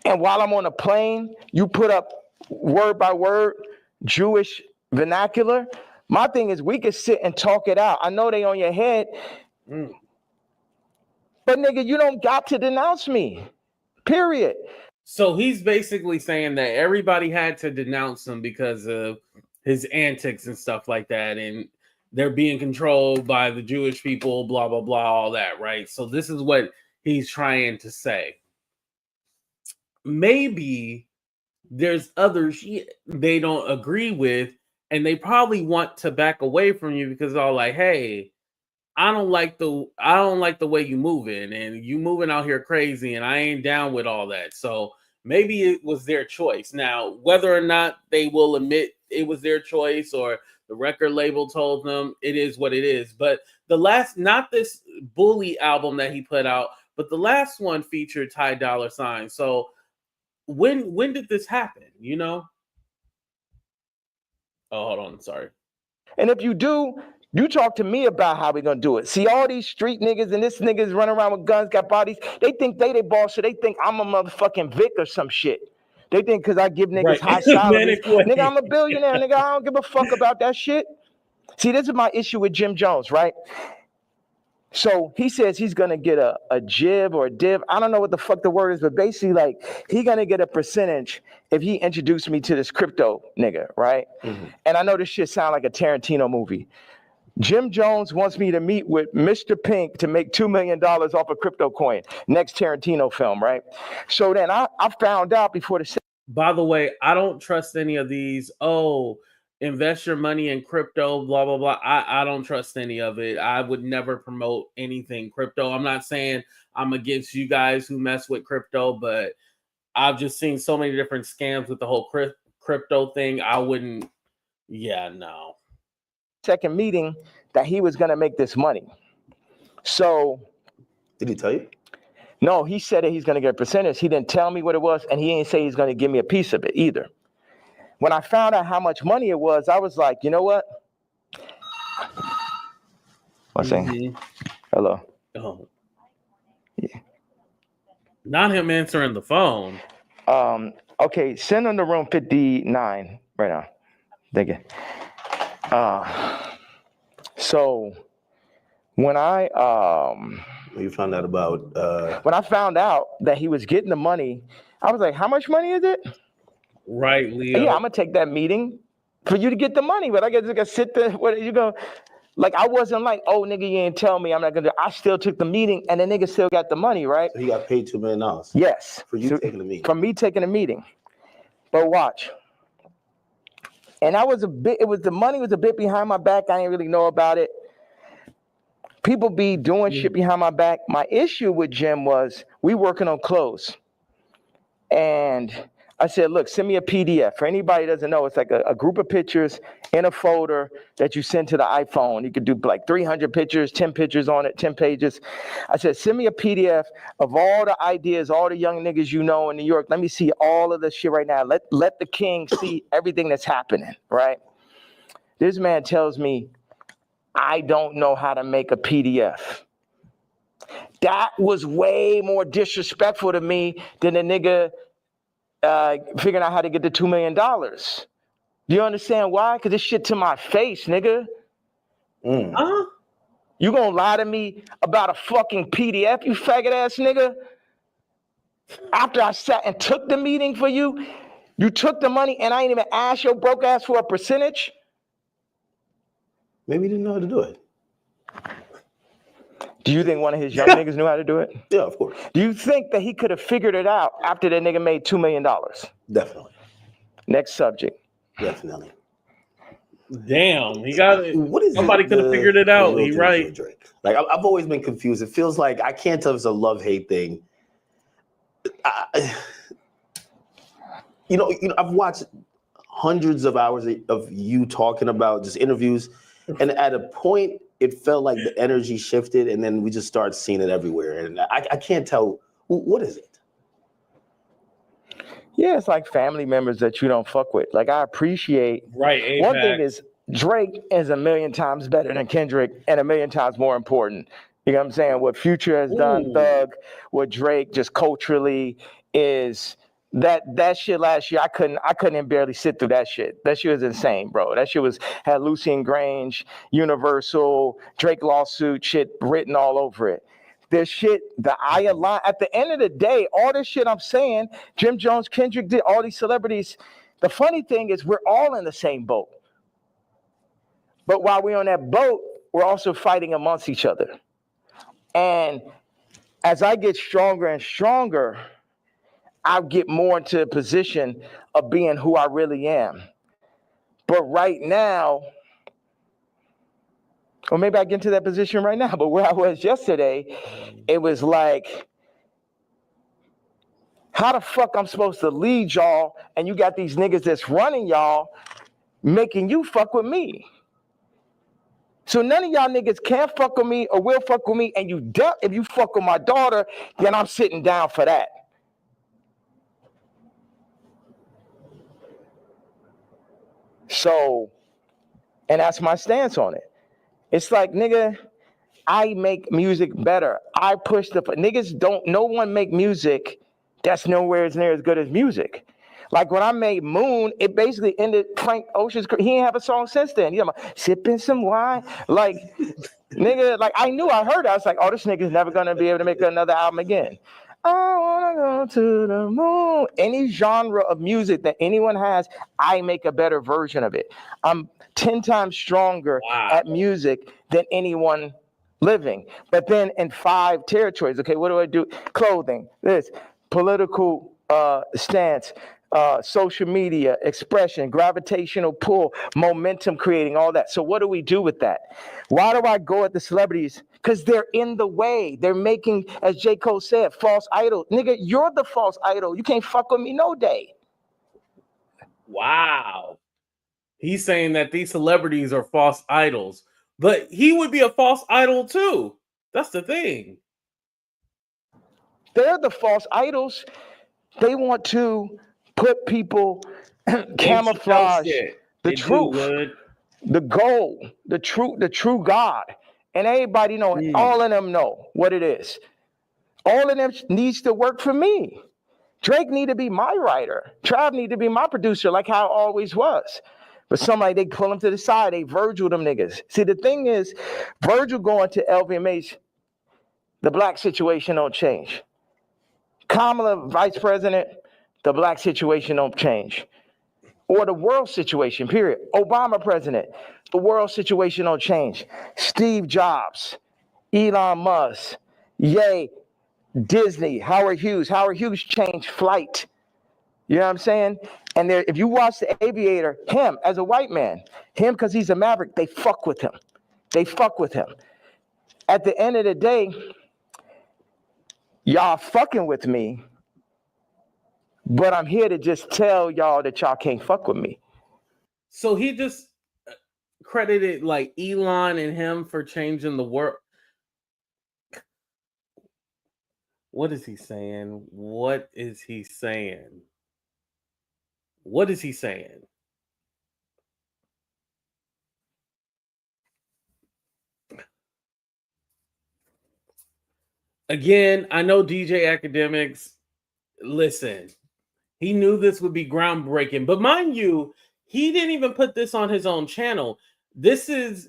And while I'm on a plane, you put up word by word Jewish vernacular. My thing is we could sit and talk it out. I know they on your head. But nigga, you don't got to denounce me, period. So he's basically saying that everybody had to denounce him because of his antics and stuff like that. And they're being controlled by the Jewish people, blah, blah, blah, all that, right? So this is what he's trying to say. Maybe there's other shit they don't agree with, and they probably want to back away from you because they're all like, hey, I don't like the way you moving, and you moving out here crazy, and I ain't down with all that. So maybe it was their choice. Now, whether or not they will admit it was their choice or the record label told them, it is what it is. But the last, not this Bully album that he put out, but the last one featured Ty Dolla $ign. So when did this happen? You know? Oh, hold on, sorry. And if you do, you talk to me about how we gonna do it. See, all these street niggas and this niggas running around with guns, got bodies. They think they boss, so they think I'm a motherfucking Vic or some shit. They think because I give niggas high salaries, nigga, I'm a billionaire, nigga. I don't give a fuck about that shit. See, this is my issue with Jim Jones, right? So he says he's gonna get a jib or a div. I don't know what the fuck the word is, but basically, like, he gonna get a percentage if he introduced me to this crypto nigga, right? And I know this shit sound like a Tarantino movie. Jim Jones wants me to meet with Mr. Pink to make $2 million off a crypto coin. Next Tarantino film, right? So then I found out before the... By the way, I don't trust any of these. Oh, invest your money in crypto, blah, blah, blah. I don't trust any of it. I would never promote anything crypto. I'm not saying I'm against you guys who mess with crypto, but I've just seen so many different scams with the whole crypto thing. I wouldn't. Yeah, no. Second meeting that he was going to make this money. So. Did he tell you? No, he said that he's going to get a percentage. He didn't tell me what it was, and he didn't say he's going to give me a piece of it either. When I found out how much money it was, I was like, you know what? One second. Hello. Oh. Yeah. Not him answering the phone. Okay, send him to room 59 right now. Thank you. So when You found out about when I found out that he was getting the money, I was like, how much money is it? Right, Leo. Yeah, I'm gonna take that meeting for you to get the money, but I guess I gotta sit there. What you go? Like, I wasn't like, oh, nigga, you ain't tell me I'm not gonna do. I still took the meeting, and the nigga still got the money, right? So he got paid $2 million. Yes. For you taking the meeting. For me taking the meeting. But watch. And I was the money was a bit behind my back. I didn't really know about it. People be doing shit behind my back. My issue with Jim was we working on clothes. And I said, look, send me a PDF. For anybody who doesn't know, it's like a group of pictures in a folder that you send to the iPhone. You could do like 300 pictures, 10 pictures on it, 10 pages. I said, send me a PDF of all the ideas, all the young niggas you know in New York. Let me see all of this shit right now. Let the king see everything that's happening, right? This man tells me, I don't know how to make a PDF. That was way more disrespectful to me than the nigga figuring out how to get the $2 million. Do you understand why? Because this shit to my face, nigga. You gonna lie to me about a fucking PDF, you faggot ass nigga? After I sat and took the meeting for you, you took the money and I ain't even asked your broke ass for a percentage? Maybe he didn't know how to do it. Do you think one of his young niggas knew how to do it? Yeah, of course. Do you think that he could have figured it out after that nigga made $2 million? Definitely. Next subject. Definitely. Damn, he got it. What is Somebody could have figured it out. He right. Drake? Like I've always been confused. It feels like I can't tell if it's a love-hate thing. You know, I've watched hundreds of hours of you talking about just interviews, and at a point, it felt like the energy shifted, and then we just started seeing it everywhere. And I can't tell, what is it? Yeah, it's like family members that you don't fuck with. Like, I appreciate. Right. One thing is, Drake is a million times better than Kendrick and a million times more important. You know what I'm saying? What Future has done, Thug, what Drake just culturally is. That shit last year, I couldn't even barely sit through that shit. That shit was insane, bro. That shit had Lucian Grange, Universal, Drake lawsuit shit written all over it. This shit, at the end of the day, all this shit I'm saying, Jim Jones, Kendrick did, all these celebrities. The funny thing is we're all in the same boat. But while we're on that boat, we're also fighting amongst each other. And as I get stronger and stronger, I'll get more into a position of being who I really am. But right now, or maybe I get into that position right now, but where I was yesterday, it was like, how the fuck I'm supposed to lead y'all and you got these niggas that's running y'all making you fuck with me? So none of y'all niggas can't fuck with me or will fuck with me, and if you fuck with my daughter, then I'm sitting down for that. So, and that's my stance on it. It's like, nigga, I make music better. I push no one make music that's nowhere near as good as music. Like when I made Moon, it basically ended Frank Ocean's career. He ain't have a song since then. You know, sipping some wine. Like, nigga, like I heard it. I was like, oh, this nigga's never gonna be able to make another album again. I wanna go to the moon. Any genre of music that anyone has, I make a better version of it. I'm 10 times stronger at music than anyone living. But then in 5 territories, okay, what do I do? Clothing, this, political stance, social media, expression, gravitational pull, momentum creating, all that. So what do we do with that? Why do I go at the celebrities? because they're in the way. They're making, as J. Cole said, false idol. Nigga, you're the false idol. You can't fuck with me no day. Wow. He's saying that these celebrities are false idols, but he would be a false idol too. That's the thing. They're the false idols. They want to put people, camouflage the truth, the goal, the true God. And everybody know, all of them know what it is. All of them needs to work for me. Drake need to be my writer. Trav need to be my producer, like how it always was. But somebody, they pull him to the side. They Virgil them niggas. See, the thing is, Virgil going to LVMH, the black situation don't change. Kamala, vice president, the black situation don't change. Or the world situation, period. Obama president, the world situation don't change. Steve Jobs, Elon Musk, Ye, Disney, Howard Hughes. Howard Hughes changed flight. You know what I'm saying? And there, if you watch The Aviator, him as a white man, him because he's a maverick, they fuck with him. They fuck with him. At the end of the day, y'all fucking with me, but I'm here to just tell y'all that y'all can't fuck with me. So he just credited like Elon and him for changing the world. What is he saying? What is he saying? What is he saying? Again, I know DJ Akademiks. Listen, he knew this would be groundbreaking, but mind you, he didn't even put this on his own channel. This has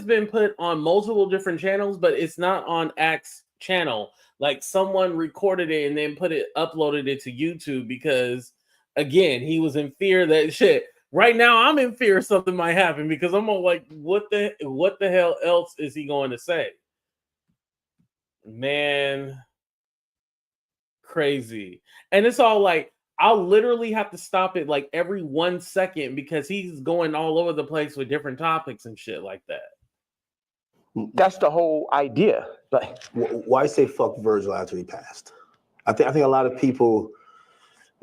been put on multiple different channels, but it's not on Act's channel. Like someone recorded it and then uploaded it to YouTube because, again, he was in fear that shit. Right now, I'm in fear something might happen because I'm all like, what the hell else is he going to say? Man, crazy. And it's all like, I'll literally have to stop it like every 1 second because he's going all over the place with different topics and shit like that. That's the whole idea. Like, why say fuck Virgil after he passed? I think a lot of people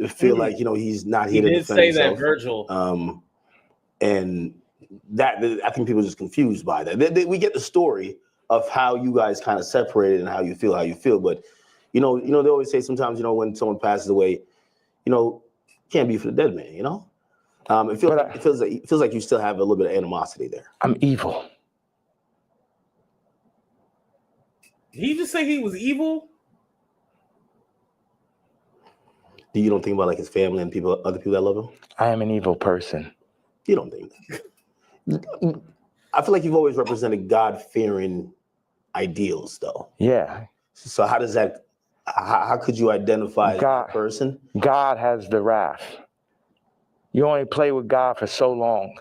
feel like, you know, he's not here to defend himself. He did say that, Virgil. And that I think people are just confused by that. We get the story of how you guys kind of separated and how you feel. But, you know, they always say sometimes, you know, when someone passes away, you know, can't be for the dead man, you know? It feels like you still have a little bit of animosity there. I'm evil. Did he just say he was evil? You don't think about like his family and other people that love him? I am an evil person. You don't think that? I feel like you've always represented God-fearing ideals, though. Yeah. So how does that? How could you identify that person? God has the wrath. You only play with God for so long.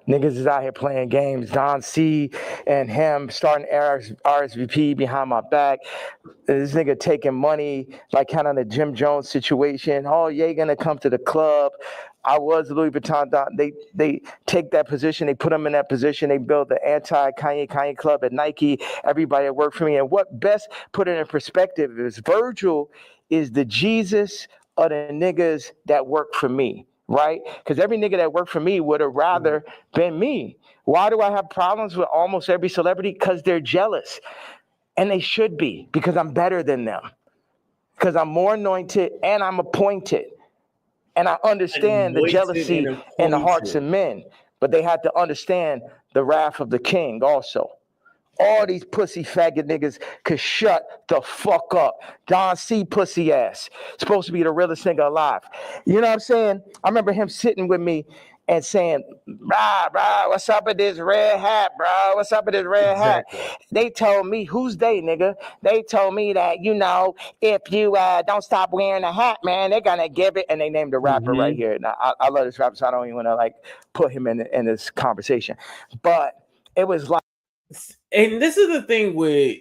Niggas is out here playing games. Don C and him starting RSVP behind my back. This nigga taking money, like kind of the Jim Jones situation. Oh, yeah, gonna come to the club. I was Louis Vuitton. They take that position. They put them in that position. They build the anti-Kanye club at Nike. Everybody that worked for me. And what best put it in perspective is Virgil is the Jesus of the niggas that work for me. Right? Because every nigga that worked for me would have rather been me. Why do I have problems with almost every celebrity? Because they're jealous. And they should be, because I'm better than them. Because I'm more anointed and I'm appointed. And I understand the jealousy in the hearts of men. But they had to understand the wrath of the king also. All these pussy faggot niggas could shut the fuck up. Don C. pussy ass. Supposed to be the realest nigga alive. You know what I'm saying? I remember him sitting with me and saying, bro, what's up with this red hat, bro? What's up with this red hat? They told me, who's they, nigga? They told me that, you know, if you don't stop wearing a hat, man, they're going to give it. And they named the rapper right here. Now, I love this rapper, so I don't even want to, like, put him in this conversation. But it was like, and this is the thing with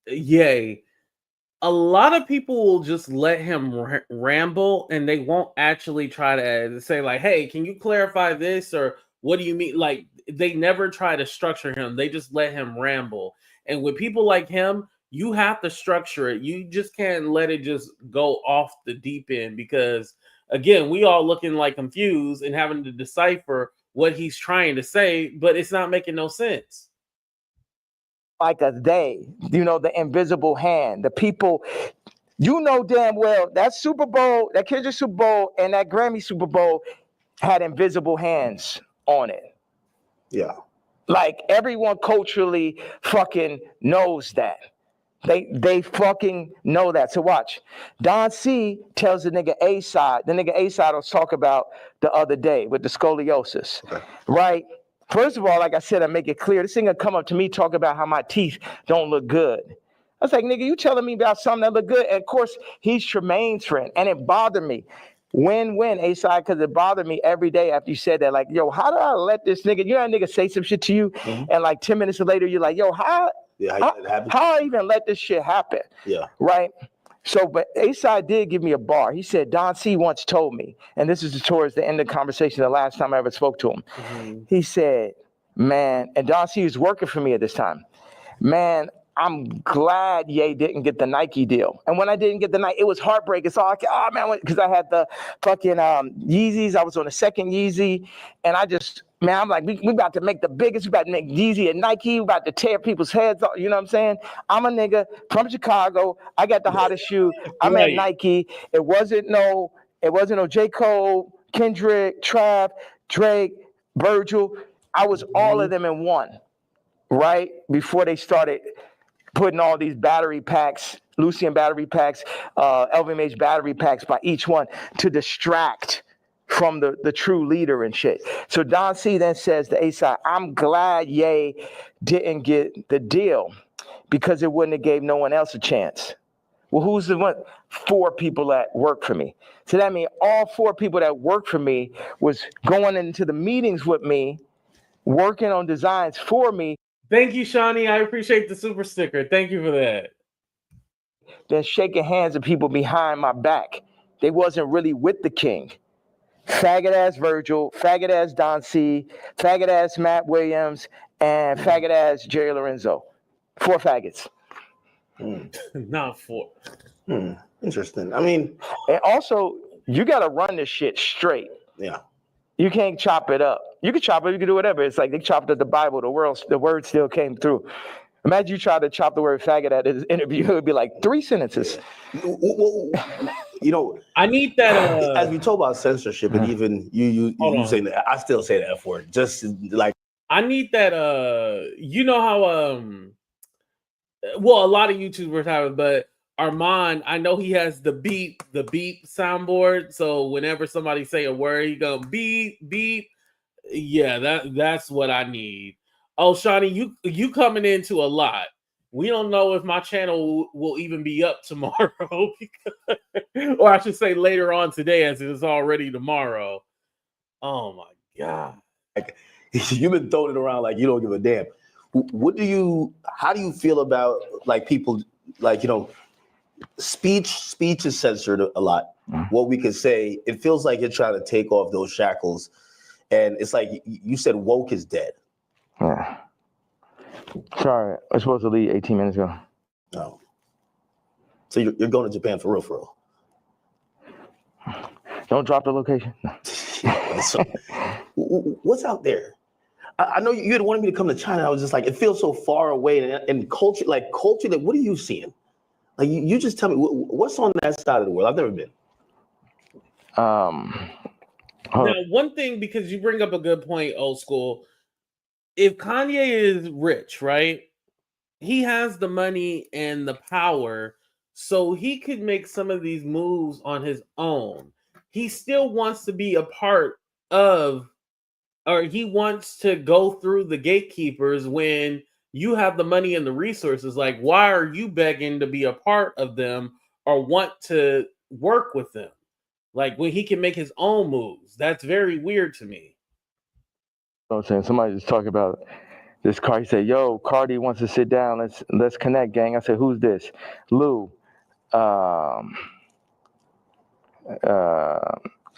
Ye. A lot of people will just let him ramble and they won't actually try to say like, hey, can you clarify this? Or What do you mean? Like, they never try to structure him. They just let him ramble. And with people like him, you have to structure it. You just can't let it just go off the deep end, because again, we all looking like confused and having to decipher what he's trying to say, but it's not making no sense. Like a they, the invisible hand, the people, damn well that Super Bowl, that Kendrick Super Bowl and that Grammy Super Bowl had invisible hands on it. Yeah. Like, everyone culturally fucking knows that. They fucking know that. So watch. Don C tells the nigga A-Side. The nigga A-Side was talk about the other day with the scoliosis. Okay. Right? First of all, like I said, I make it clear. This nigga come up to me talk about how my teeth don't look good. I was like, nigga, you telling me about something that look good? And of course, he's Tremaine's friend. And it bothered me. When A-Side, because it bothered me every day after you said that. Like, yo, how did I let this nigga, that nigga say some shit to you? Mm-hmm. And like 10 minutes later, you're like, yo, how I even let this shit happen? Yeah. Right? So, but A-Side did give me a bar. He said, Don C once told me, and this is towards the end of the conversation, the last time I ever spoke to him. Mm-hmm. He said, man, and Don C was working for me at this time. Man, I'm glad Ye didn't get the Nike deal. And when I didn't get the Nike, it was heartbreaking. So because I had the fucking Yeezys. I was on the second Yeezy. And I'm like, we about to make the biggest, we about to make Yeezy and Nike. We about to tear people's heads off. You know what I'm saying? I'm a nigga from Chicago. I got the hottest shoe. I'm at Nike. It wasn't no J. Cole, Kendrick, Trav, Drake, Virgil. I was all of them in one, right? Before they started putting all these battery packs, Lucian battery packs, LVMH battery packs by each one to distract from the true leader and shit. So Don C then says to A-Side, I'm glad Ye didn't get the deal because it wouldn't have gave no one else a chance. Well, who's the one? 4 people that work for me. So that means all 4 people that work for me was going into the meetings with me, working on designs for me. Thank you, Shawnee. I appreciate the super sticker. Thank you for that. Then shaking hands with people behind my back. They wasn't really with the king. Faggot ass Virgil, faggot ass Don C, faggot ass Matt Williams, and faggot ass Jerry Lorenzo. 4 faggots. Not 4. Interesting. I mean, and also you got to run this shit straight. Yeah. You can't chop it up. You can chop it, you can do whatever. It's like they chopped up the Bible, the word still came through. Imagine you try to chop the word faggot at his interview, it would be like 3 sentences. I need that. As we talk about censorship, and even you saying that, I still say the F word. Just like I need that. You know how well, a lot of YouTubers have it, but Armand, I know he has the beep soundboard. So whenever somebody say a word, he go beep beep. Yeah, that's what I need. Oh, Shawnee, you coming into a lot. We don't know if my channel will even be up tomorrow, or I should say later on today, as it is already tomorrow. Oh my God! Like, you've been throwing it around like you don't give a damn. How do you feel about like people like speech is censored a lot. What we could say, it feels like you're trying to take off those shackles, and it's like you said woke is dead. Yeah. Sorry, I was supposed to leave 18 minutes ago. Oh. So you're going to Japan for real? Don't drop the location. So, what's out there? I know you had wanted me to come to China. I was just like, it feels so far away, and culture, like what are you seeing? Like you just tell me what's on that side of the world. I've never been. Now, one thing, because you bring up a good point, old school. If Kanye is rich, right? He has the money and the power, so he could make some of these moves on his own. He still wants to be a part of, or he wants to go through the gatekeepers when you have the money and the resources. Like, why are you begging to be a part of them or want to work with them? Like, when he can make his own moves. That's very weird to me. I'm saying somebody just talking about this car. He said, "Yo, Cardi wants to sit down. Let's connect, gang." I said, "Who's this?" Lou. I'm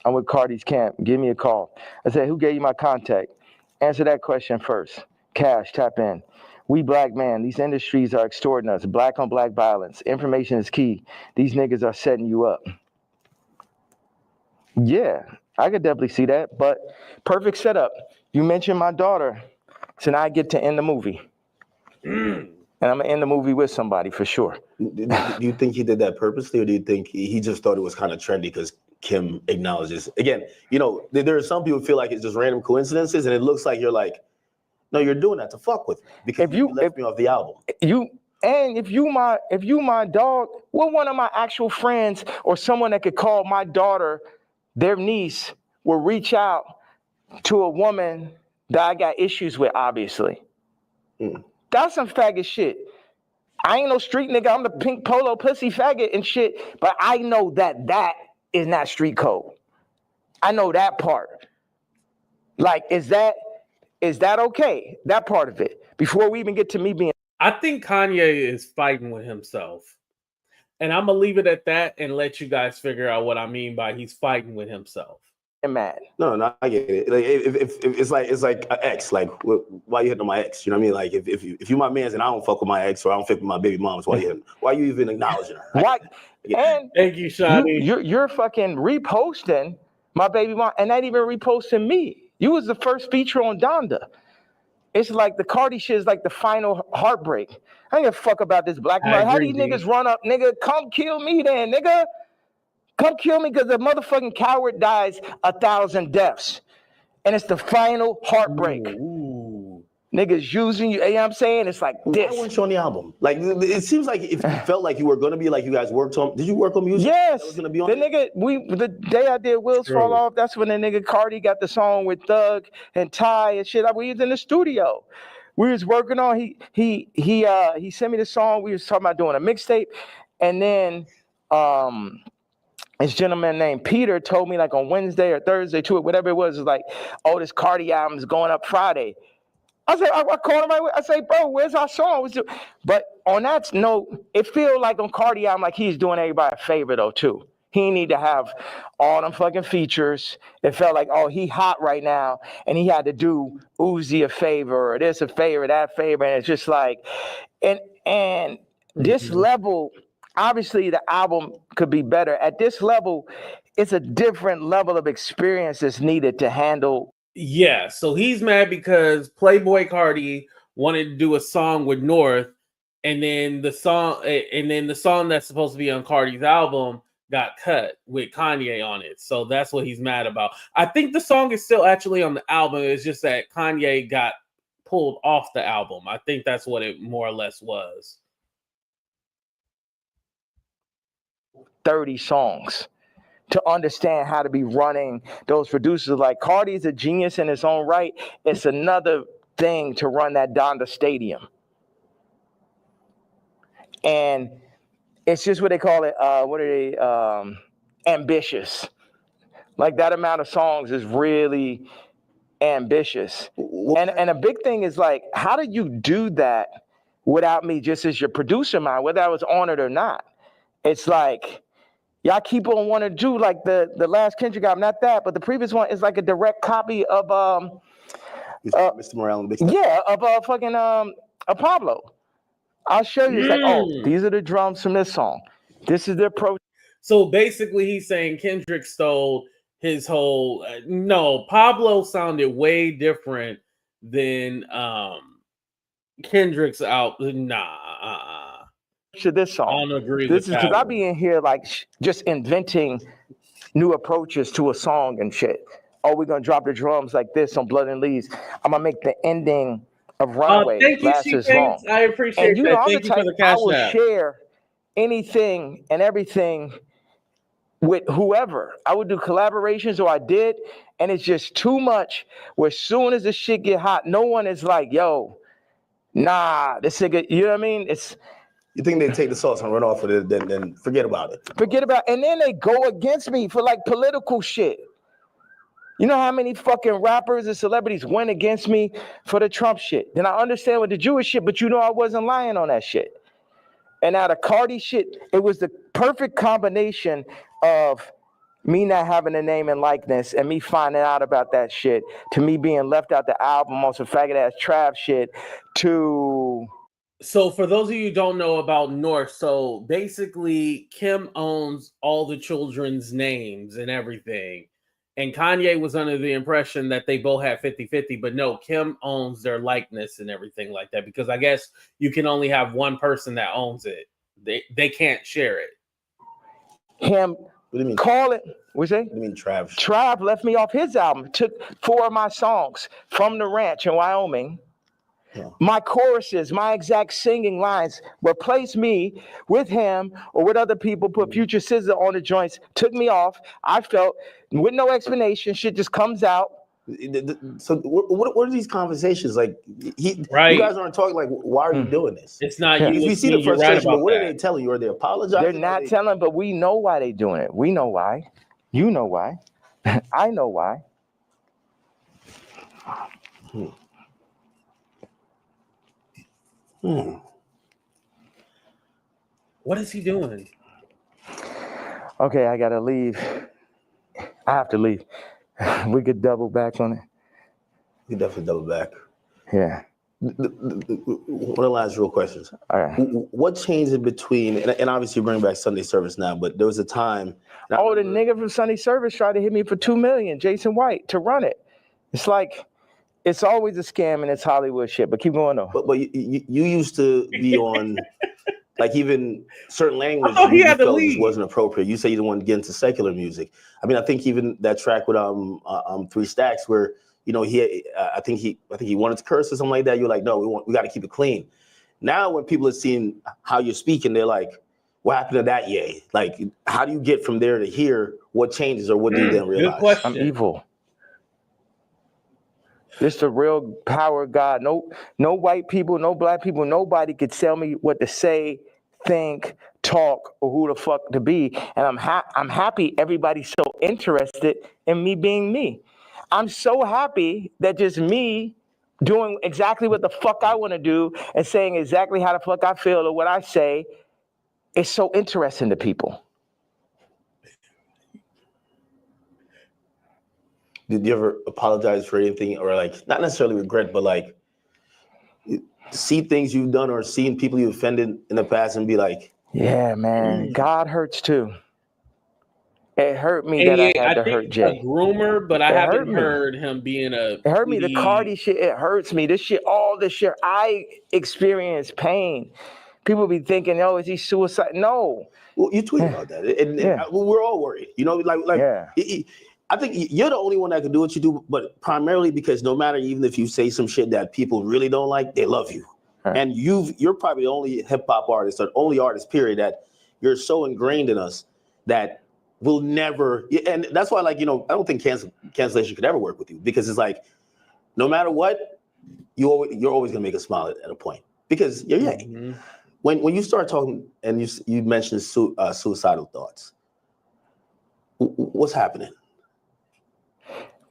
with Cardi's camp. Give me a call. I said, "Who gave you my contact?" Answer that question first. Cash, tap in. We black man, these industries are extorting us. Black on black violence. Information is key. These niggas are setting you up. Yeah, I could definitely see that. But perfect setup. You mentioned my daughter, so now I get to end the movie. And I'm gonna end the movie with somebody for sure. Do you think he did that purposely, or do you think he just thought it was kind of trendy because Kim acknowledges? Again, you know, there are some people who feel like it's just random coincidences, and it looks like you're like, no, you're doing that to fuck with me because you left me off the album. If you my dog, well, one of my actual friends or someone that could call my daughter, their niece, will reach out to a woman that I got issues with, obviously. That's some faggot shit. I ain't no street nigga. I'm the pink polo pussy faggot and shit. But I know that is not street code. I know that part. Like, is that okay? That part of it. Before we even get to me being. I think Kanye is fighting with himself. And I'm going to leave it at that and let you guys figure out what I mean by he's fighting with himself. Mad. No, I get it. Like if it's like an ex, like why you hitting on my ex? You know what I mean? Like if you my man's and I don't fuck with my ex or I don't fuck with my baby moms, why you even acknowledging her? Why? And thank you, Shadi. You're fucking reposting my baby mom and not even reposting me. You was the first feature on Donda. It's like the Cardi shit is like the final heartbreak. I don't give a fuck about this black man. How these niggas run up, nigga? Come kill me then, nigga. Come kill me because the motherfucking coward dies 1,000 deaths. And it's the final heartbreak. Ooh. Niggas using you. You know what I'm saying? It's like this. Why weren't you on the album? Like, it seems like if you felt like you were going to be, like you guys worked on. Did you work on music? Yes. That was going to be on the day I did Wheels Fall Off, that's when the nigga Cardi got the song with Thug and Ty and shit. We was in the studio. We was working on, he sent me the song. We was talking about doing a mixtape. And then, this gentleman named Peter told me like on Wednesday or Thursday to it, whatever it was like, oh, this Cardi album is going up Friday. I said, I called him. I say, bro, where's our song? But on that note, it feel like on Cardi album, like he's doing everybody a favor though too. He need to have all them fucking features. It felt like, oh, he hot right now, and he had to do Uzi a favor or this a favor, that favor, and it's just like, and this level. Obviously, the album could be better. At this level, it's a different level of experience that's needed to handle. Yeah, so he's mad because Playboy Cardi wanted to do a song with North, and then the song that's supposed to be on Cardi's album got cut with Kanye on it. So that's what he's mad about. I think the song is still actually on the album. It's just that Kanye got pulled off the album. I think that's what it more or less was. 30 songs to understand how to be running those producers. Like Cardi's a genius in his own right. It's another thing to run that Donda Stadium. And it's just what they call it, ambitious. Like that amount of songs is really ambitious. And a big thing is like, how do you do that without me just as your producer mind, whether I was on it or not? It's like, y'all keep on wanting to do like the last Kendrick album, not that, but the previous one is like a direct copy of Mr. Morale and Big Step. Yeah, of Pablo. I'll show you. It's like, oh, these are the drums from this song. This is the approach. So basically, he's saying Kendrick stole his whole. No, Pablo sounded way different than Kendrick's out. To this song. I don't agree this with is because I be in here like just inventing new approaches to a song and shit. Oh, we're gonna drop the drums like this on Blood and Leaves. I'm gonna make the ending of Runaway last as long. I appreciate that. Know, thank you for the cash. I will share anything and everything with whoever. I would do collaborations, or I did, and it's just too much. Where as soon as the shit get hot, no one is like, yo, nah, this nigga, you know what I mean? You think they take the sauce and run off with it, then forget about it. And then they go against me for like political shit. You know how many fucking rappers and celebrities went against me for the Trump shit? Then I understand with the Jewish shit, but you know I wasn't lying on that shit. And now the Cardi shit, it was the perfect combination of Me not having a name and likeness and me finding out about that shit, to me being left out the album on some faggot ass trap shit, to... So for those of you who don't know about North, so basically Kim owns all the children's names and everything. And Kanye was under the impression that they both had 50-50, but no, Kim owns their likeness and everything like that, because I guess you can only have one person that owns it. They can't share it. Him, What do you mean? call it, what you say? What do you mean Trav? Trav left me off his album, took 4 of my songs from the ranch in Wyoming. Yeah. My choruses, my exact singing lines, replaced me with him or with other people, put Future Scissor on the joints, took me off. I felt, with no explanation, shit just comes out. So what are these conversations like? Right. You guys aren't talking like, why are you doing this? It's not you. We see the frustration, but what are they telling you? Are they apologizing? They're not telling, but we know why they're doing it. We know why. You know why. I know why. What is he doing? Okay, I gotta leave. I have to leave. We could double back on it. We definitely double back. Yeah. One of the last real questions. All right. What changed in between? And obviously you're bringing back Sunday service now, but there was a time. The nigga from Sunday service tried to hit me for $2 million, Jason White, to run it. It's like, it's always a scam and it's Hollywood shit. But keep going though. But you used to be on, like, even certain language he you had to felt leave. just wasn't appropriate. You say you didn't want to get into secular music. I mean, I think even that track with 3 Stacks where, you know, I think he wanted to curse or something like that. You're like, no, we got to keep it clean. Now when people are seeing how you're speaking, they're like, what happened to that? Yay? Like, how do you get from there to here? What changes, or what do you then realize? Good question. I'm evil. This the real power of God. No white people, no black people, nobody could tell me what to say, think, talk, or who the fuck to be. And I'm happy everybody's so interested in me being me. I'm so happy that just me doing exactly what the fuck I want to do and saying exactly how the fuck I feel or what I say is so interesting to people. Did you ever apologize for anything, or like not necessarily regret, but like see things you've done or seen people you offended in the past and be like, yeah, man, God hurts too. It hurt me that I had to hurt Jay. A groomer, but I haven't heard him being a. It hurt me. The Cardi shit, it hurts me. This shit, all this shit, I experience pain. People be thinking, oh, is he suicide? No. Well, you tweet about that, and we're all worried. You know, I think you're the only one that can do what you do, but primarily because no matter, even if you say some shit that people really don't like, they love you. Right. And you're probably the only hip hop artist, or only artist, period, that you're so ingrained in us that we'll never. And that's why, like, you know, I don't think cancellation could ever work with you, because it's like, no matter what, you're always gonna make us smile at a point, because you're Ye. Mm-hmm. When you start talking and you mentioned suicidal thoughts, what's happening?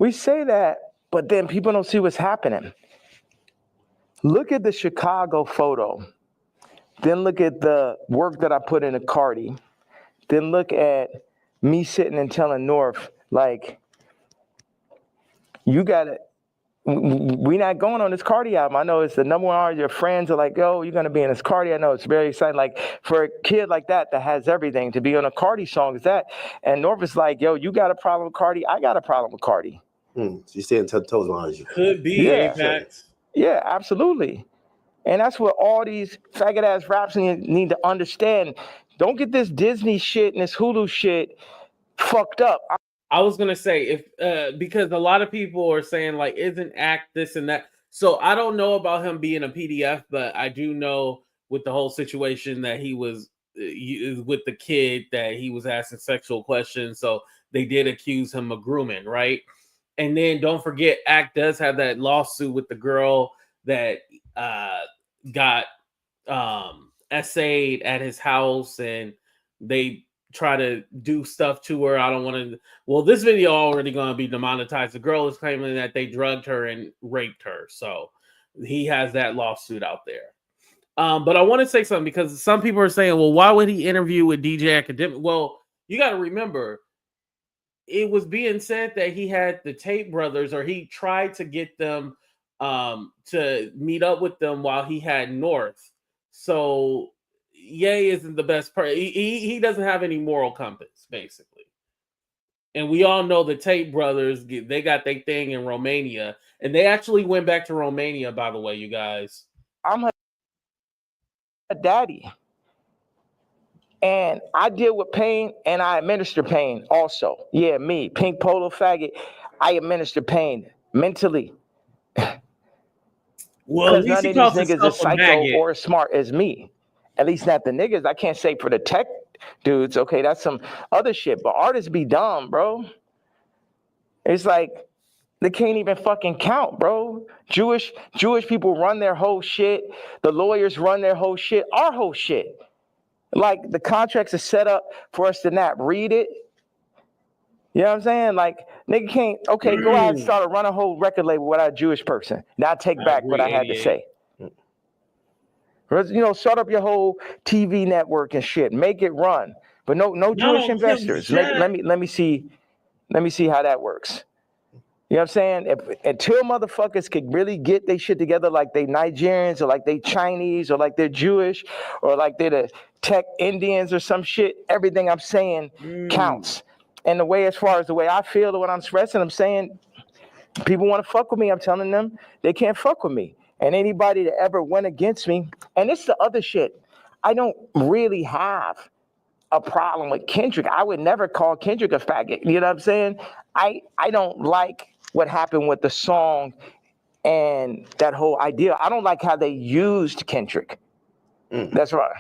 We say that, but then people don't see what's happening. Look at the Chicago photo. Then look at the work that I put into Cardi. Then look at me sitting and telling North, like, you got to, we're not going on this Cardi album. I know it's the number one artist. Your friends are like, yo, you're going to be in this Cardi. I know it's very exciting. Like, for a kid like that has everything, to be on a Cardi song is that. And North is like, yo, you got a problem with Cardi? I got a problem with Cardi. So you're staying toes behind you. Could be, Apex. Yeah, absolutely. And that's what all these faggot ass raps need to understand. Don't get this Disney shit and this Hulu shit fucked up. I was gonna say, if because a lot of people are saying, like, isn't act this and that. So I don't know about him being a PDF, but I do know with the whole situation that he was with the kid, that he was asking sexual questions. So they did accuse him of grooming, right? And then don't forget, Act does have that lawsuit with the girl that got essayed at his house, and they try to do stuff to her. I don't want to. Well, this video already going to be demonetized. The girl is claiming that they drugged her and raped her, so he has that lawsuit out there. But I want to say something, because some people are saying, well, why would he interview with DJ Akademiks? Well, you got to remember, it was being said that he had the Tate brothers, or he tried to get them to meet up with them while he had North. So Ye isn't the best person. He doesn't have any moral compass, basically. And we all know the Tate brothers, they got their thing in Romania. And they actually went back to Romania, by the way, you guys. I'm her daddy. And I deal with pain and I administer pain also. Yeah, me, pink polo faggot, I administer pain mentally. Well, at Because least none he of these calls niggas himself is a psycho maggot. or as smart as me. At least not the niggas. I can't say for the tech dudes. Okay, that's some other shit. But artists be dumb, bro. It's like they can't even fucking count, bro. Jewish people run their whole shit. The lawyers run their whole shit. Our whole shit. Like the contracts are set up for us to not read it. You know what I'm saying? Like, nigga can't, okay, go out and start run a whole record label without a Jewish person. Now take back what I had to say. You know, start up your whole TV network and shit. Make it run. But no Jewish investors. Let me see how that works. You know what I'm saying? Until motherfuckers could really get their shit together like they Nigerians or like they Chinese or like they're Jewish or like they're the tech Indians or some shit, everything I'm saying counts. And the way, as far as the way I feel or what I'm expressing, I'm saying people want to fuck with me. I'm telling them they can't fuck with me. And anybody that ever went against me, and it's the other shit, I don't really have a problem with Kendrick. I would never call Kendrick a faggot. You know what I'm saying? I don't like what happened with the song and that whole idea. I don't like how they used Kendrick. That's right.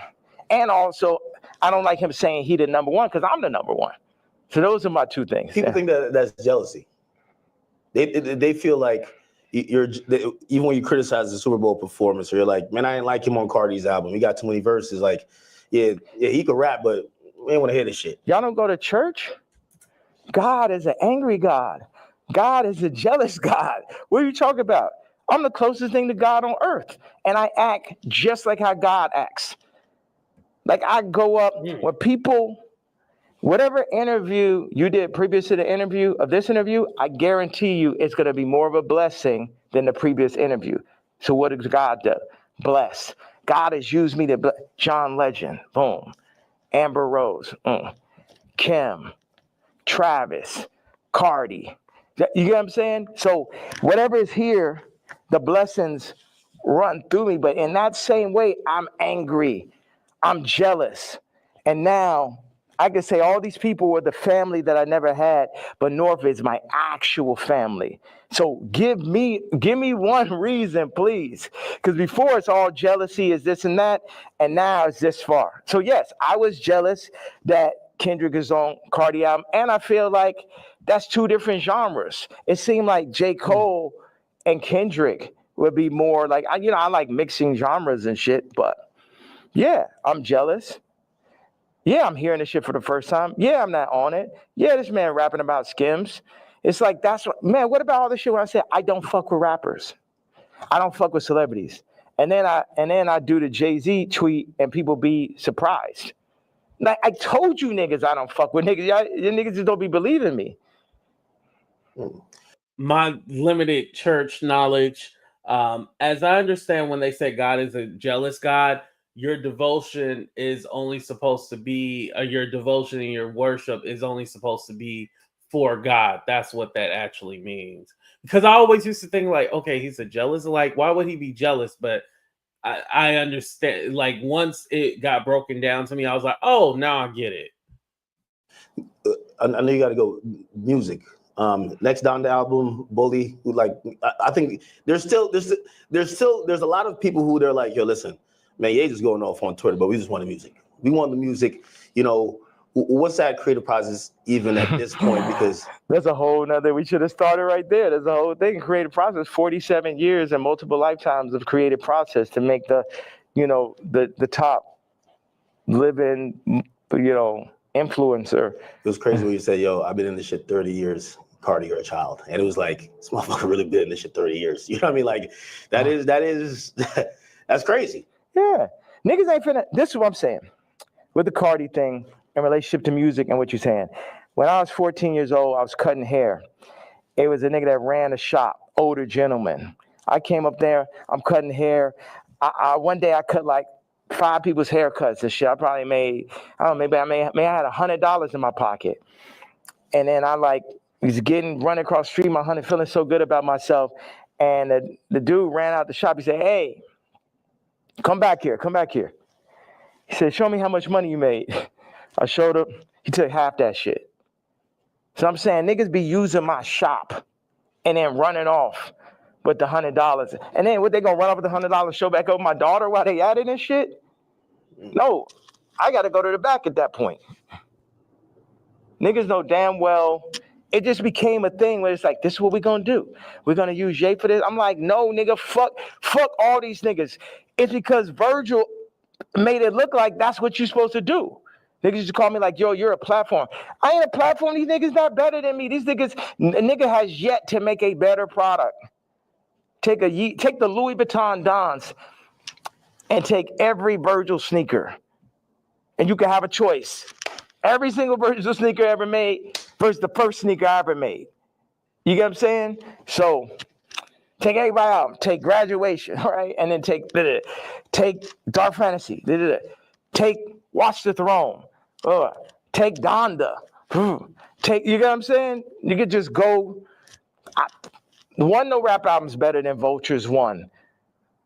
And also, I don't like him saying he the number one because I'm the number one. So those are my two things. People think that that's jealousy. They feel like even when you criticize the Super Bowl performance, or you're like, man, I didn't like him on Cardi's album. He got too many verses. Like, yeah, he could rap, but we ain't want to hear this shit. Y'all don't go to church? God is an angry God. God is a jealous God. What are you talking about? I'm the closest thing to God on earth. And I act just like how God acts. Like I go up when people, whatever interview you did previous to the interview of this interview, I guarantee you it's going to be more of a blessing than the previous interview. So what does God do? Bless. God has used me to bless. John Legend, boom. Amber Rose, Kim, Travis, Cardi. You get what I'm saying? So whatever is here, the blessings run through me. But in that same way, I'm angry. I'm jealous. And now I can say all these people were the family that I never had, but North is my actual family. So give me one reason, please. Because before it's all jealousy is this and that, and now it's this far. So yes, I was jealous that Kendrick is on Cardi album, and I feel like that's two different genres. It seemed like J. Cole and Kendrick would be more like, I like mixing genres and shit, but yeah, I'm jealous. Yeah, I'm hearing this shit for the first time. Yeah, I'm not on it. Yeah, this man rapping about Skims. It's like, what about all this shit when I say I don't fuck with rappers? I don't fuck with celebrities. And then I do the Jay-Z tweet and people be surprised. Like, I told you niggas I don't fuck with niggas. Y'all niggas just don't be believing me. My limited church knowledge, as I understand, when they say God is a jealous God, your devotion is only supposed to be, your devotion and your worship is only supposed to be for God. That's what that actually means. Because I always used to think like, okay, he's a jealous. Like, why would he be jealous? But I understand. Like, once it got broken down to me, I was like, oh, now I get it. I know you got to go music. Next down the album, Bully. Who I think there's a lot of people who they're like, yo, listen, man, Ye just going off on Twitter, but we just want the music. We want the music. You know, what's that creative process even at this point? Because there's a whole nother. We should have started right there. There's a whole thing. Creative process. 47 years and multiple lifetimes of creative process to make the top living, influencer. It was crazy when you said, yo, I've been in this shit 30 years. Cardi, you're a child. And it was like, this motherfucker really been in this shit 30 years. You know what I mean? Like, that's crazy. Yeah. Niggas ain't finna, this is what I'm saying. With the Cardi thing in relationship to music and what you're saying. When I was 14 years old, I was cutting hair. It was a nigga that ran a shop, older gentleman. I came up there, I'm cutting hair. One day I cut like 5 people's haircuts and shit. I probably made, I don't know, maybe I had $100 in my pocket. And then I like was running across the street, my honey, feeling so good about myself. And the dude ran out the shop. He said, hey, come back here. He said, show me how much money you made. I showed him. He took half that shit. So I'm saying niggas be using my shop and then running off with the $100. And then what, they gonna run off with the $100, show back over my daughter while they at it and shit? No, I gotta go to the back at that point. Niggas know damn well it just became a thing where it's like, this is what we're gonna do. We're gonna use Jay for this. I'm like, no, nigga, fuck all these niggas. It's because Virgil made it look like that's what you're supposed to do. Niggas used to call me like, yo, you're a platform. I ain't a platform. These niggas not better than me. These niggas, a nigga has yet to make a better product. Take the Louis Vuitton Dons and take every Virgil sneaker, and you can have a choice. Every single Virgil sneaker ever made versus the first sneaker I ever made. You get what I'm saying? So take everybody out. Take Graduation, all right? And then take Dark Fantasy. Take Watch the Throne. Take Donda. You get what I'm saying? You could just go. No rap album's better than Vulture's one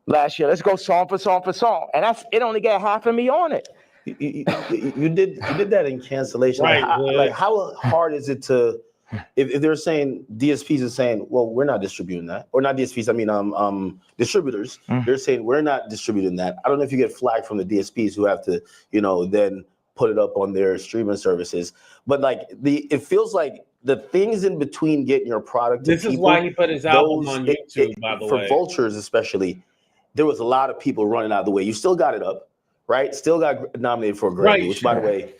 last year. Let's go song for song. And it only got half of me on it. You did that in cancellation. Right. How hard is it to, if they're saying DSPs are saying, well, we're not distributing that, or not DSPs, I mean distributors. They're saying we're not distributing that. I don't know if you get flagged from the DSPs who have to, then put it up on their streaming services. But like it feels like the things in between getting your product. This is why he put his album on YouTube, by the way. For Vultures especially, there was a lot of people running out of the way. You still got it up. Right, still got nominated for a Grammy, right. Which, by the way,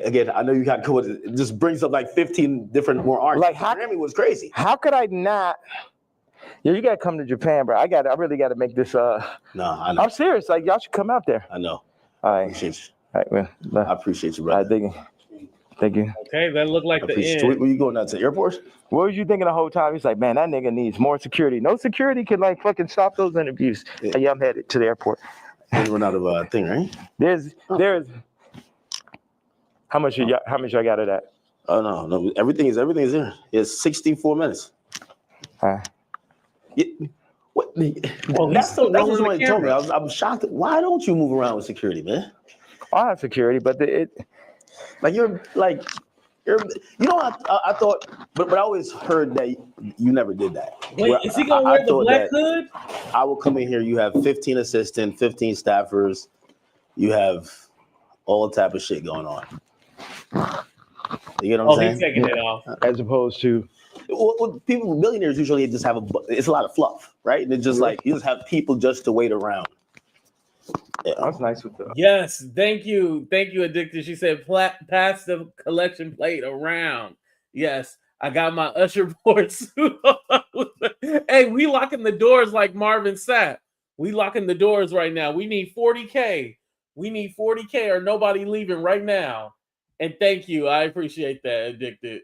again, I know you got cool. It just brings up like 15 different more artists. Like Grammy was crazy. How could I not? Yeah, you gotta come to Japan, bro. I really gotta make this. No, I know. I'm serious. Like y'all should come out there. I know. All right. Appreciate you. All right, man. I appreciate you, brother. Thank you. Okay, that looked like the end. So where you going out to the airport? What was you thinking the whole time? He's like, man, that nigga needs more security. No security can like fucking stop those interviews. Yeah, I'm headed to the airport. You run out of a thing, right? There's how much I got of that? Oh no, everything is there. It's 64 minutes. What? Well, that's what he told me. I'm shocked. Why don't you move around with security, man? I have security, but I thought, but I always heard that you never did that. Wait, is he gonna wear the black hood? I will come in here. You have 15 assistants, 15 staffers. You have all type of shit going on. You know what I'm saying? He's taking it off. As opposed to, millionaires usually just have it's a lot of fluff, right? And it's just like you just have people just to wait around. Yeah. That's nice with that. Yes, thank you, Addicted. She said, pass the collection plate around. Yes, I got my Usher board suit on. Hey, we locking the doors like Marvin Sapp. We locking the doors right now. We need 40K. We need 40K or nobody leaving right now. And thank you. I appreciate that, Addicted.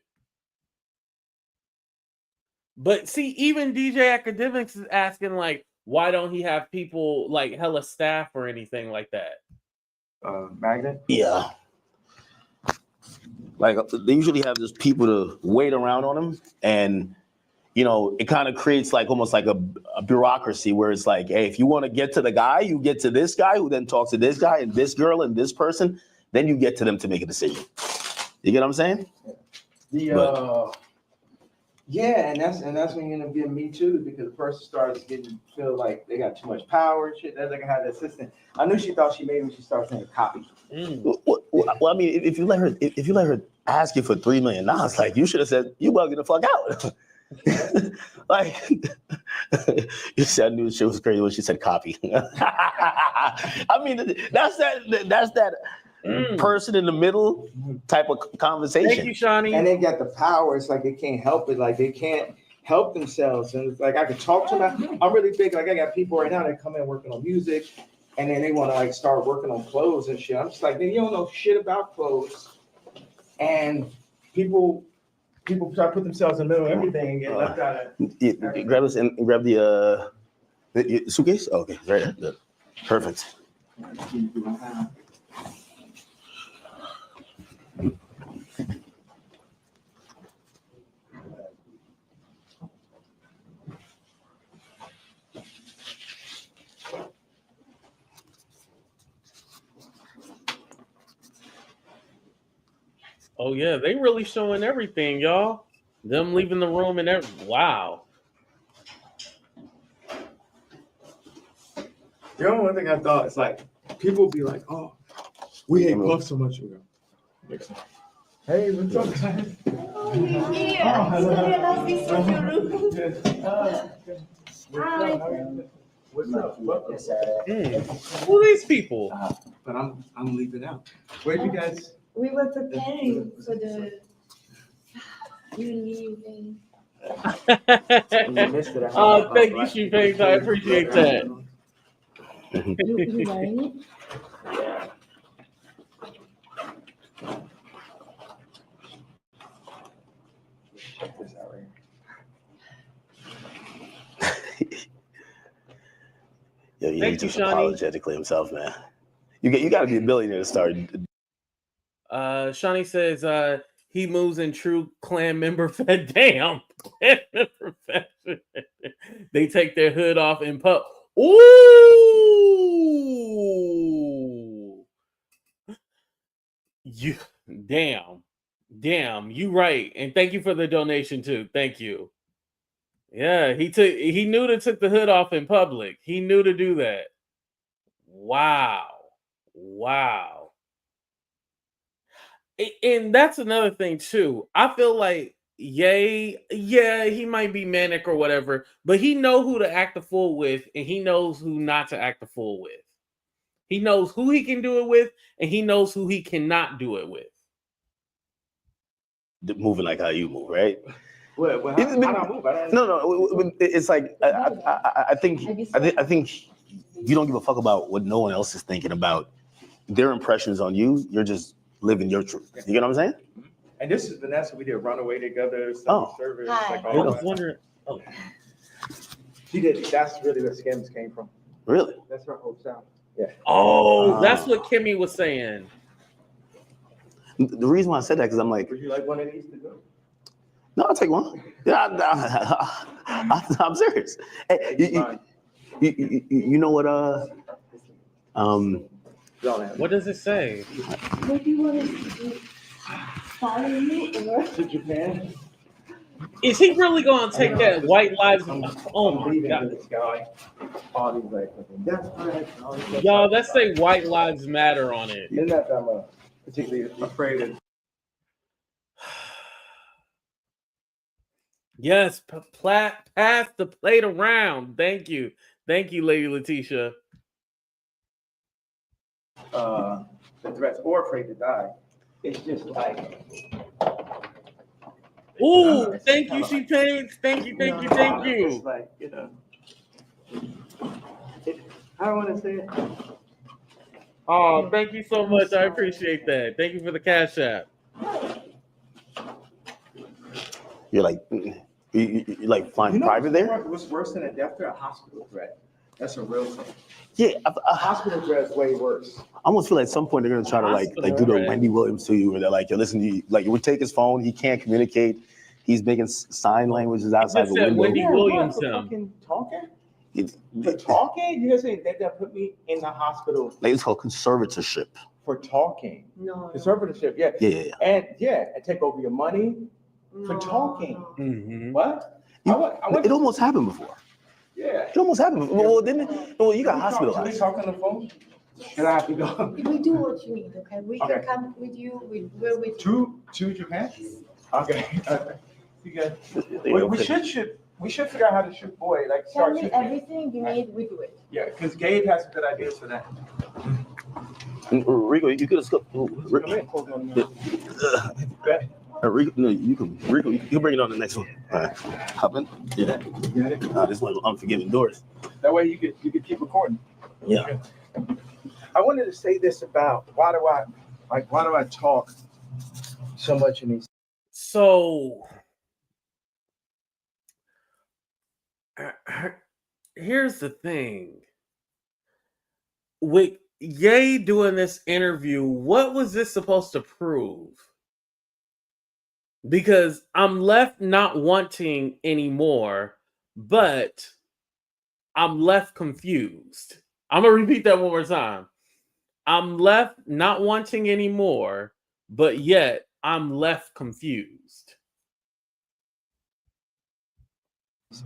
But see, even DJ Akademiks is asking, like, why don't he have people like hella staff or anything like that? Magnet? Yeah. Like they usually have just people to wait around on him. And, it kind of creates like almost like a bureaucracy where it's like, hey, if you want to get to the guy, you get to this guy who then talks to this guy and this girl and this person. Then you get to them to make a decision. You get what I'm saying? Yeah, and that's when you end up getting Me Too, because the person starts feel like they got too much power and shit. That's like I had the assistant. I knew she thought she made me. She started saying copy. Well, I mean, if you let her ask you for $3 million, like you should have said you bugging the fuck out. Like you said, I knew shit was crazy when she said copy. I mean, that's that. Person in the middle type of conversation. Thank you, Shawnee. And they got the power. It's like they can't help it. Like they can't help themselves. And it's like I could talk to them. I'm really big. Like I got people right now that come in working on music, and then they want to like start working on clothes and shit. I'm just like, man, you don't know shit about clothes. and people try to put themselves in the middle of everything and get left out of. Grab this and grab the suitcase. Oh, okay, right there. Good. Perfect. Oh yeah, they really showing everything, y'all. Them leaving the room and everything. Wow. The only one thing I thought is like people be like, "Oh, we hate Puff so much." Hey, what's up, guys? What's up? Who are these people? But I'm leaving out. Where you guys? We were preparing for the you leaving. Thank you, She-Fangs. I appreciate that. You wearing it? Check this out right Yo, Thank he's you, just Shawnee. apologetically himself, man. You got to be a billionaire to start. Shawnee says he moves in true clan member damn clan member fashion. They take their hood off and pub. Ooh, you damn, you right. And thank you for the donation too. Thank you. Yeah, he knew to took the hood off in public. He knew to do that. Wow. And that's another thing too. I feel like he might be manic or whatever, but he know who to act the fool with, and he knows who not to act the fool with. He knows who he can do it with, and he knows who he cannot do it with. Moving like how you move, right? Well, how do I move? No. It's like I think you don't give a fuck about what no one else is thinking about their impressions on you. You're just living your truth. You get what I'm saying? And this is Vanessa. We did Runaway together. Service, Hi. like I all was that. wondering. She did. That's really where Skims came from. Really? That's her whole sound. Yeah. Oh, that's what Kimmy was saying. The reason why I said that because I'm like, Would you like one of these to go? no, I'll take one. Yeah, I'm serious. Hey, you know what? What does it say? What do you want us to do? Follow you or? To Japan. Is he really going to take that white lives? Oh my god, This guy. All these like that's right. y'all! Let's say white lives matter on it. Isn't that I'm particularly afraid of? Yes, pass the plate around. Thank you, Lady Letitia. The threats or afraid to die. It's just like. Ooh, thank you, She Paints. Thank you. It's like I don't want to say it. Oh, thank you so much. I appreciate that. Thank you for the cash app. you're like, you like flying private there? What's worse than a death threat? A hospital threat. That's a real thing. Yeah, A hospital threat is way worse. I almost feel like at some point they're gonna try to like do the Wendy Williams to you, where they're like, yo, listen, you would take his phone, he can't communicate, he's making sign languages outside the window. Wendy Williams for fucking talking? For talking? You guys say that put me in the hospital Like it's called conservatorship. for talking. No. Conservatorship, yeah. Yeah. And take over your money for talking. Mm-hmm. What? It almost happened before. Yeah. It almost happened. Well, didn't it? Well, you got Can we hospitalized. talk on the phone? And I have to go. We do what you need, okay? We Okay. can come with you. We're with you. To Japan? Okay. You guys. We should figure out how to shoot boy. Like Tell start me shooting. everything you need, we do it. Yeah, because Gabe has good ideas for that. Rico, you could have skipped. Rico, no, you can. Rico, you can bring it on the next one. All right, hop in. Yeah. You got it? This one, unforgiving doors. That way you could keep recording. Yeah. I wanted to say this about why do I talk so much in these. So here's the thing. With Ye doing this interview, what was this supposed to prove? Because I'm left not wanting anymore, but I'm left confused. I'm going to repeat that one more time. I'm left not wanting anymore, but yet I'm left confused.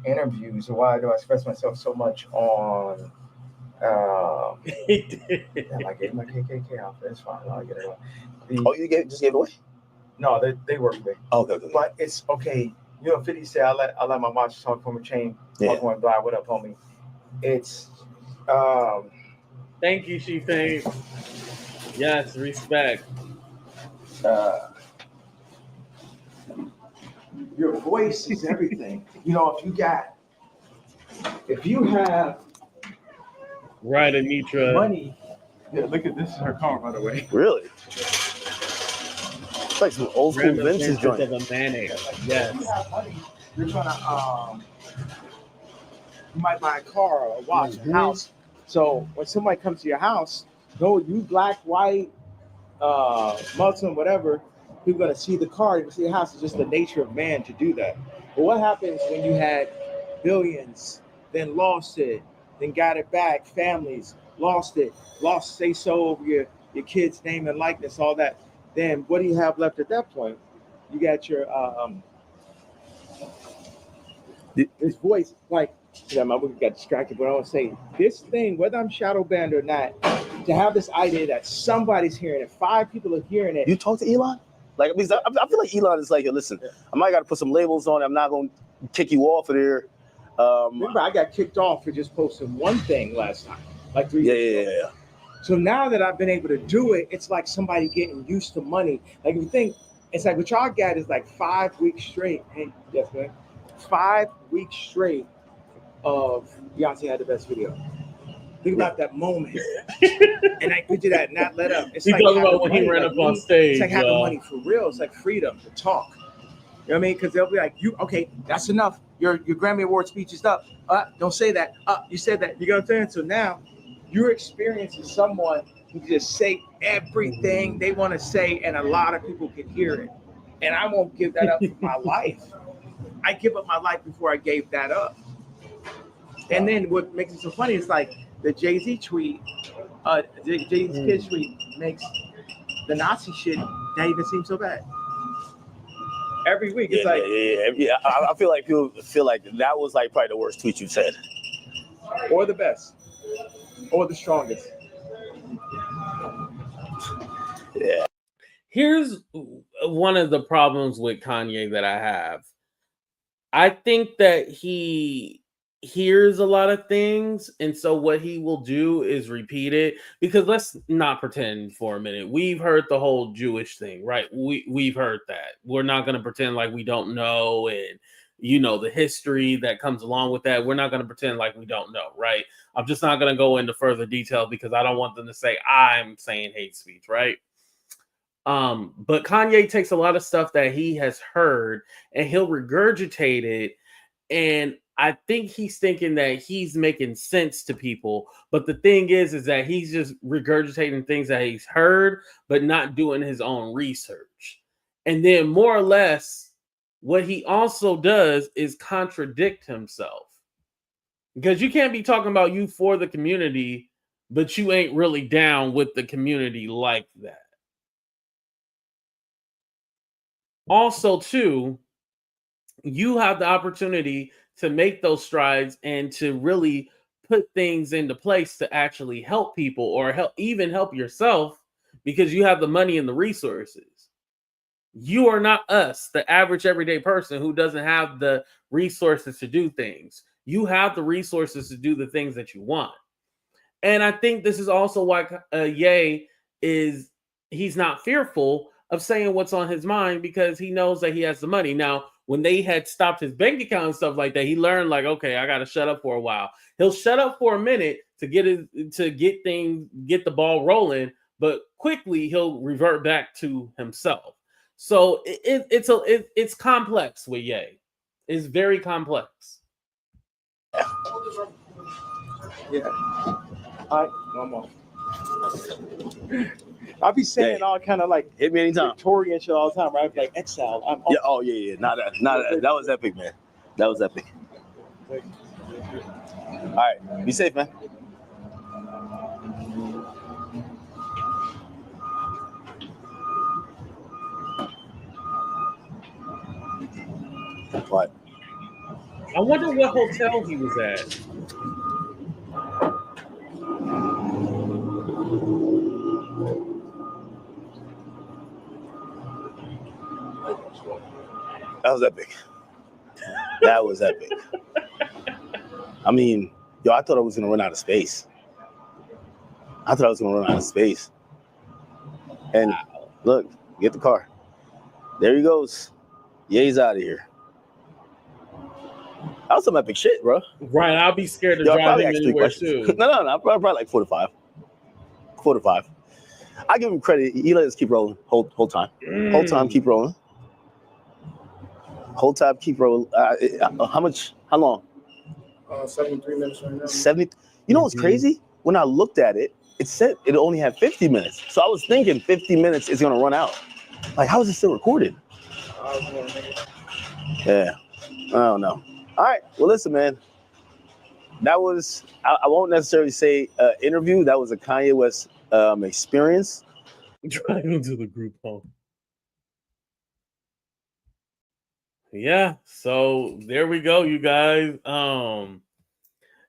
Interviews. Why do I express myself so much on? He did. Damn, I gave my KKK outfit. It's fine. I'll get it. Oh, you just gave it away? No, they work with me. Okay. But it's okay. You know, 50 said, I let my watch talk from a chain. Yeah. Talk one blind. What up, homie? It's Thank you, She-Fame. Yes, respect. Your voice is everything. You know, if you have Right, Anitra. money. Yeah, look at this is her car, by the way. Really? It's like some old school vintage joint. Of a mayonnaise. Yes. If you have money, you're trying to you might buy a car or a watch, a house. So when somebody comes to your house, no, you black, white, Muslim, whatever, people gonna see the car, you see the house. It's just the nature of man to do that. But what happens when you had billions, then lost it, then got it back, families, lost it, say so over your kid's name and likeness, all that. Then what do you have left at that point? You got your his voice, like, yeah, my movie got distracted, but I want to say this thing, whether I'm shadow banned or not, to have this idea that somebody's hearing it, 5 people are hearing it. You talk to Elon? Like, because I feel like Elon is like, listen, I might got to put some labels on it. I'm not going to kick you off of there. Remember, I got kicked off for just posting one thing last time, like 3 years ago. Yeah. So now that I've been able to do it, it's like somebody getting used to money. Like, if you think, it's like what y'all got is like 5 weeks straight. Hey, yes, man. 5 weeks straight of Beyonce had the best video. Think about that moment. And I picture that not let up. It's like talking about when he ran up on stage. It's like having money for real. It's like freedom to talk. You know what I mean? Because they'll be like, okay, that's enough. Your Grammy Award speech is up. Don't say that. You said that. You know what I'm saying? So now you're experiencing someone who can just say everything they want to say, and a lot of people can hear it. And I won't give that up for my life. I give up my life before I gave that up. And then what makes it so funny is like the Jay-Z tweet, Jay-Z's kid tweet makes the Nazi shit not even seem so bad. Every week, it's I feel like people feel like that was like probably the worst tweet you said. Or the best. Or the strongest. Yeah. Here's one of the problems with Kanye that I have. I think that he hears a lot of things, and so what he will do is repeat it. Because let's not pretend for a minute. We've heard the whole Jewish thing, right? We've heard that. We're not going to pretend like we don't know, and the history that comes along with that. We're not going to pretend like we don't know, right? I'm just not going to go into further detail because I don't want them to say I'm saying hate speech, right? But Kanye takes a lot of stuff that he has heard and he'll regurgitate it. And I think he's thinking that he's making sense to people. But the thing is that he's just regurgitating things that he's heard, but not doing his own research. And then more or less, what he also does is contradict himself. Because you can't be talking about you for the community, but you ain't really down with the community like that. Also, too, you have the opportunity to make those strides and to really put things into place to actually help people or help yourself because you have the money and the resources. You are not us, the average everyday person who doesn't have the resources to do things. You have the resources to do the things that you want. And I think this is also why Ye he's not fearful of saying what's on his mind because he knows that he has the money. Now, when they had stopped his bank account and stuff like that, he learned like, okay, I got to shut up for a while. He'll shut up for a minute to get the ball rolling, but quickly he'll revert back to himself. So it's complex with Ye. It's very complex. Yeah. All right, one more. I'll be saying all kind of like Hit me anytime. Victorian shit all the time, right? Like exile. Yeah. Oh yeah. Not that. That was epic, man. That was epic. All right. Be safe, man. What? I wonder what hotel he was at. That was epic. That was epic. I mean, yo, I thought I was gonna run out of space. And look, get the car. There he goes. Ye's out of here. That was some epic shit, bro. Right, I'll be scared to Yo, I drive probably him asked 3 anywhere questions. too. No, probably like 4 to 5. 4 to 5. I give him credit. He let us keep rolling. Whole time. Whole time, keep rolling. Whole time, keep rolling. How much? How long? 73 minutes right now. 70. You know what's crazy? When I looked at it, it said it only had 50 minutes. So I was thinking 50 minutes is gonna run out. Like, how is it still recorded? Yeah, I don't know. All right, well, listen, man. That was, I won't necessarily say interview. That was a Kanye West experience. Drive him to the group home. Yeah, so there we go, you guys.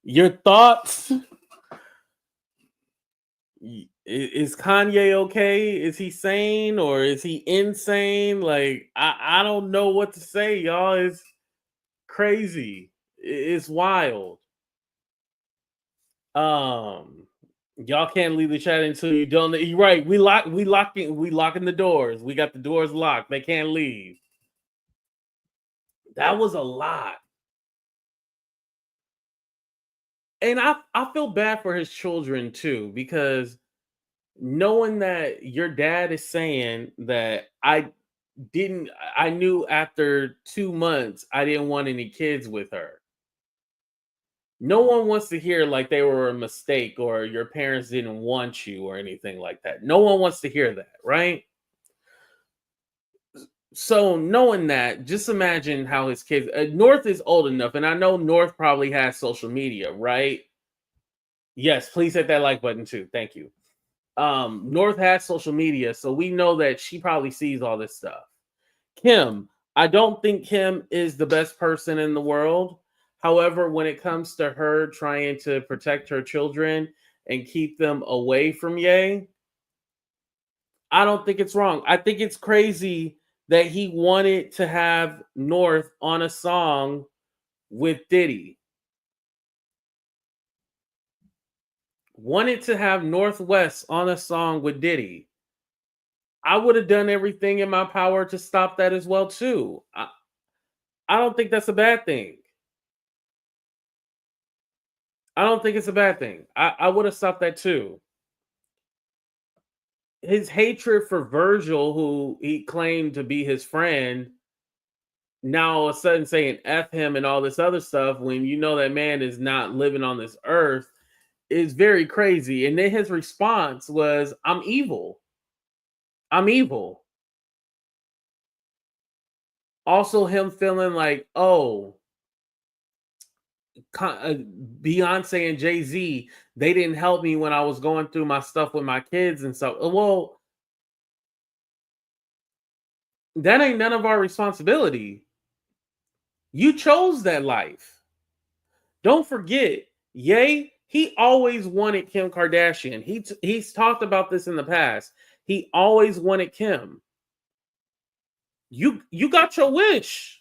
Your thoughts? Is Kanye okay? Is he sane or is he insane? Like, I don't know what to say, y'all. It's crazy. It's wild. Y'all can't leave the chat until you don't. You're right. We locking the doors. We got the doors locked. They can't leave. That was a lot. And I feel bad for his children too, because knowing that your dad is saying that I knew after 2 months I didn't want any kids with her. No one wants to hear like they were a mistake or your parents didn't want you or anything like that. No one wants to hear that, right? So knowing that, just imagine how his kids. North is old enough, and I know North probably has social media, right? Yes, please hit that like button too. Thank you. North has social media, so we know that she probably sees all this stuff. Kim, I don't think Kim is the best person in the world. However, when it comes to her trying to protect her children and keep them away from Ye, I don't think it's wrong. I think it's crazy that he wanted to have North on a song with Diddy. Wanted to have Northwest on a song with Diddy. I would have done everything in my power to stop that as well too. I don't think that's a bad thing. I don't think it's a bad thing. I would have stopped that too. His hatred for Virgil, who he claimed to be his friend, now all of a sudden saying F him and all this other stuff when you know that man is not living on this earth is very crazy. And then his response was, I'm evil. I'm evil. Also, him feeling like, oh, Beyonce and Jay-Z, they didn't help me when I was going through my stuff with my kids and stuff. Well, that ain't none of our responsibility. You chose that life. Don't forget, Ye, he always wanted Kim Kardashian. He's talked about this in the past. He always wanted Kim. You got your wish.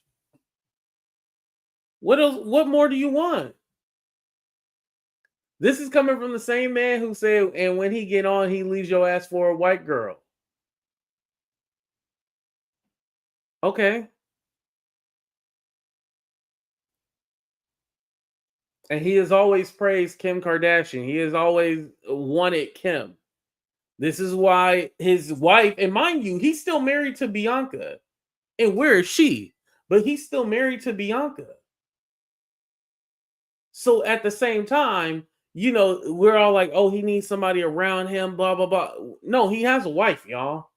What else? What more do you want? This is coming from the same man who said, and when he get on, he leaves your ass for a white girl. Okay. And he has always praised Kim Kardashian. He has always wanted Kim. This is why his wife, and mind you, he's still married to Bianca. And where is she? But he's still married to Bianca. So at the same time, we're all like, oh, he needs somebody around him, blah, blah, blah. No, he has a wife, y'all.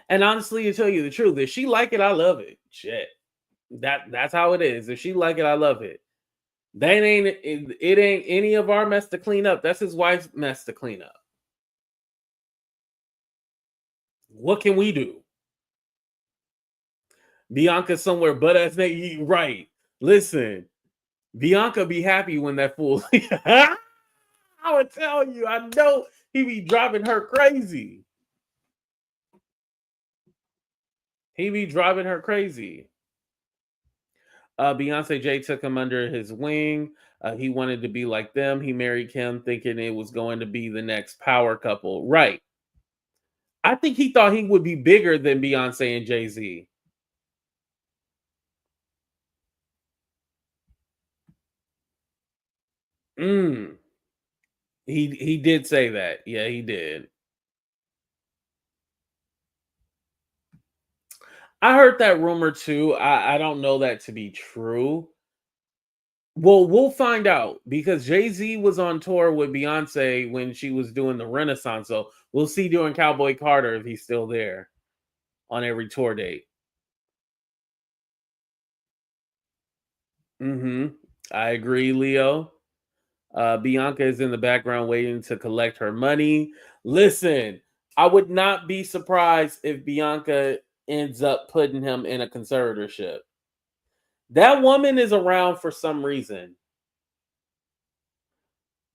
And honestly, to tell you the truth, if she like it, I love it. Shit. That's how it is. If she like it, I love it. It ain't any of our mess to clean up. That's his wife's mess to clean up. What can we do? Bianca somewhere but as they right. Listen, Bianca be happy when that fool. I would tell you, I know he be driving her crazy. He be driving her crazy. Beyonce J took him under his wing. He wanted to be like them. He married Kim thinking it was going to be the next power couple. Right. I think he thought he would be bigger than Beyonce and Jay-Z. He did say that. Yeah, he did. I heard that rumor too. I don't know that to be true. Well, we'll find out because Jay-Z was on tour with Beyonce when she was doing the Renaissance. So we'll see during Cowboy Carter if he's still there on every tour date. I agree, Leo. Bianca is in the background waiting to collect her money. Listen, I would not be surprised if Bianca ends up putting him in a conservatorship. That woman is around for some reason.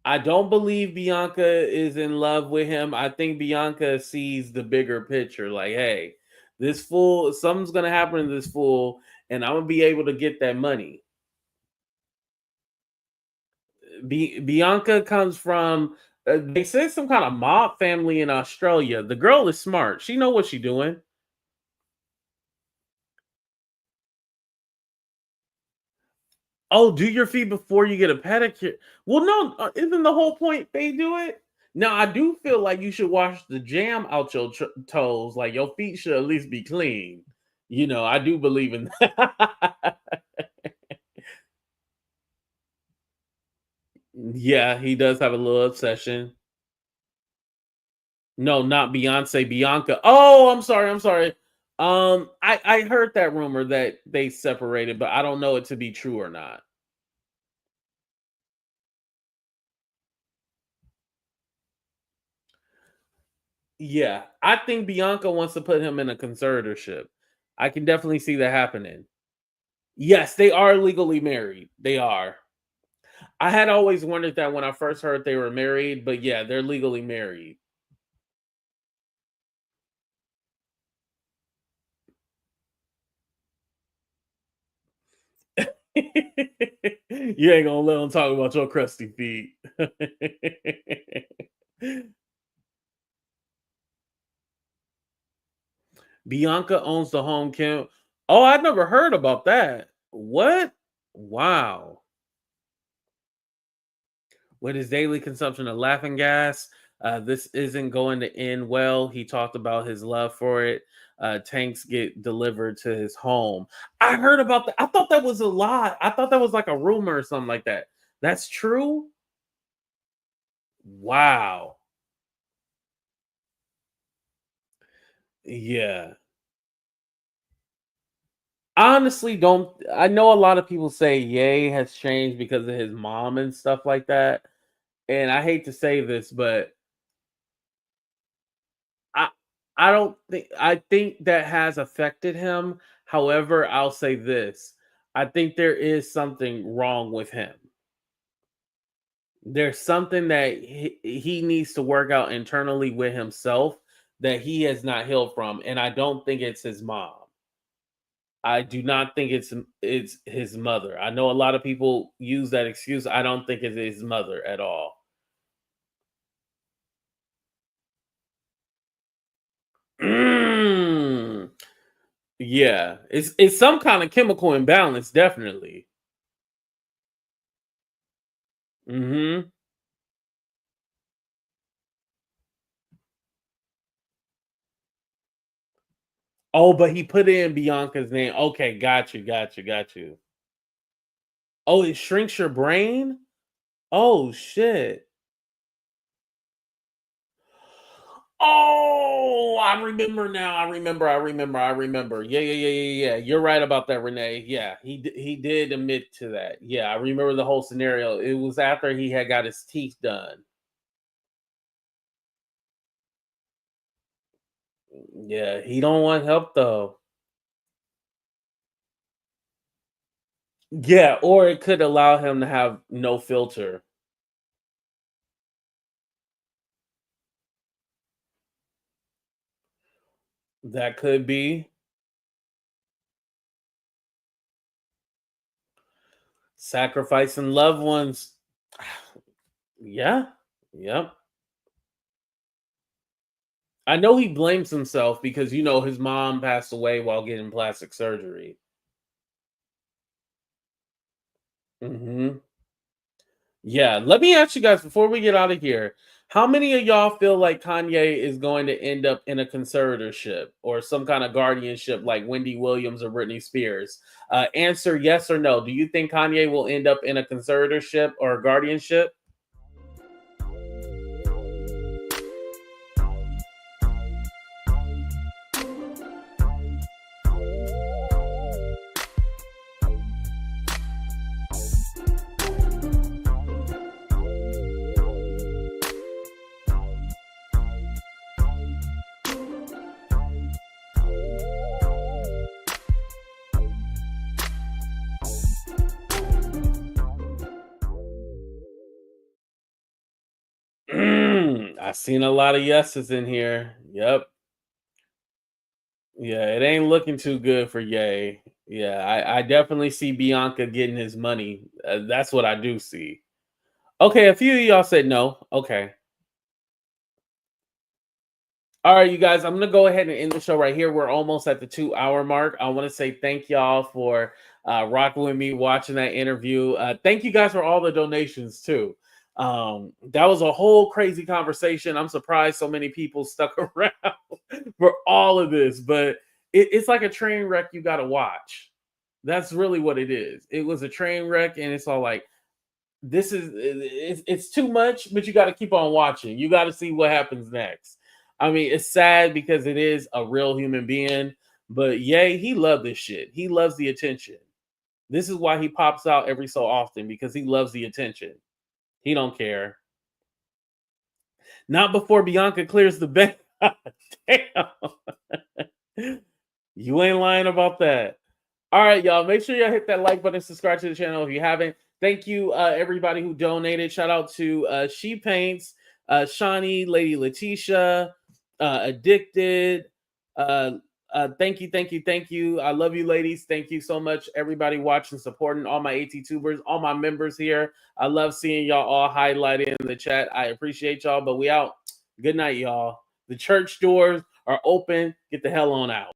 I don't believe Bianca is in love with him. I think Bianca sees the bigger picture. Like, hey, this fool, something's going to happen to this fool, and I'm going to be able to get that money. Bianca comes from, they say some kind of mob family in Australia. The girl is smart. She know what she's doing. Oh, do your feet before you get a pedicure. Well, no, isn't the whole point they do it? Now, I do feel like you should wash the jam out your toes. Like your feet should at least be clean. I do believe in that. Yeah, he does have a little obsession. No, not Beyonce, Bianca. Oh, I'm sorry. I heard that rumor that they separated, but I don't know it to be true or not. Yeah, I think Bianca wants to put him in a conservatorship. I can definitely see that happening. Yes, they are legally married. They are. I had always wondered that when I first heard they were married, but yeah, they're legally married. You ain't gonna let them talk about your crusty feet. Bianca owns the home Kim. Oh, I've never heard about that. What? Wow. With his daily consumption of laughing gas, this isn't going to end well. He talked about his love for it. Tanks get delivered to his home. I heard about that. I thought that was a lie. I thought that was like a rumor or something like that. That's true? Wow. Yeah. Honestly, don't. I know a lot of people say Ye has changed because of his mom and stuff like that. And I hate to say this, but I I think that has affected him. However, I'll say this. I think there is something wrong with him. There's something that he needs to work out internally with himself that he has not healed from, and I don't think it's his mom. I do not think it's his mother. I know a lot of people use that excuse. I don't think it's his mother at all. Mm. Yeah, it's some kind of chemical imbalance, definitely. Hmm. Oh, but he put in Bianca's name. Okay, got you. Oh, it shrinks your brain? Oh, shit. Oh, I remember now. I remember. Yeah. You're right about that, Renee. Yeah, he did admit to that. Yeah, I remember the whole scenario. It was after he had got his teeth done. Yeah, he don't want help though. Yeah, or it could allow him to have no filter. That could be sacrificing loved ones. Yeah. Yep. I know he blames himself because his mom passed away while getting plastic surgery. Hmm. Yeah, let me ask you guys before we get out of here. How many of y'all feel like Kanye is going to end up in a conservatorship or some kind of guardianship like Wendy Williams or Britney Spears? Answer yes or no. Do you think Kanye will end up in a conservatorship or a guardianship? I've seen a lot of yeses in here. Yep. Yeah, it ain't looking too good for Ye. Yeah, I definitely see Bianca getting his money. That's what I do see. Okay, a few of y'all said no. Okay. All right, you guys, I'm going to go ahead and end the show right here. We're almost at the 2-hour mark. I want to say thank y'all for rocking with me, watching that interview. Thank you guys for all the donations, too. That was a whole crazy conversation. I'm surprised so many people stuck around for all of this, but it's like a train wreck you got to watch. That's really what it is. It was a train wreck, and it's all like, it's too much, but you got to keep on watching. You got to see what happens next. I mean, it's sad because it is a real human being, but Ye, he loved this shit. He loves the attention. This is why he pops out every so often, because he loves the attention. He don't care. Not before Bianca clears the bank. Damn. You ain't lying about that. All right, y'all. Make sure y'all hit that like button, subscribe to the channel if you haven't. Thank you, everybody who donated. Shout out to She Paints, Shawnee, Lady Letitia, Addicted. Thank you. I love you, ladies. Thank you so much, everybody watching, supporting all my AT-tubers, all my members here. I love seeing y'all all highlighted in the chat. I appreciate y'all, but we out. Good night, y'all. The church doors are open. Get the hell on out.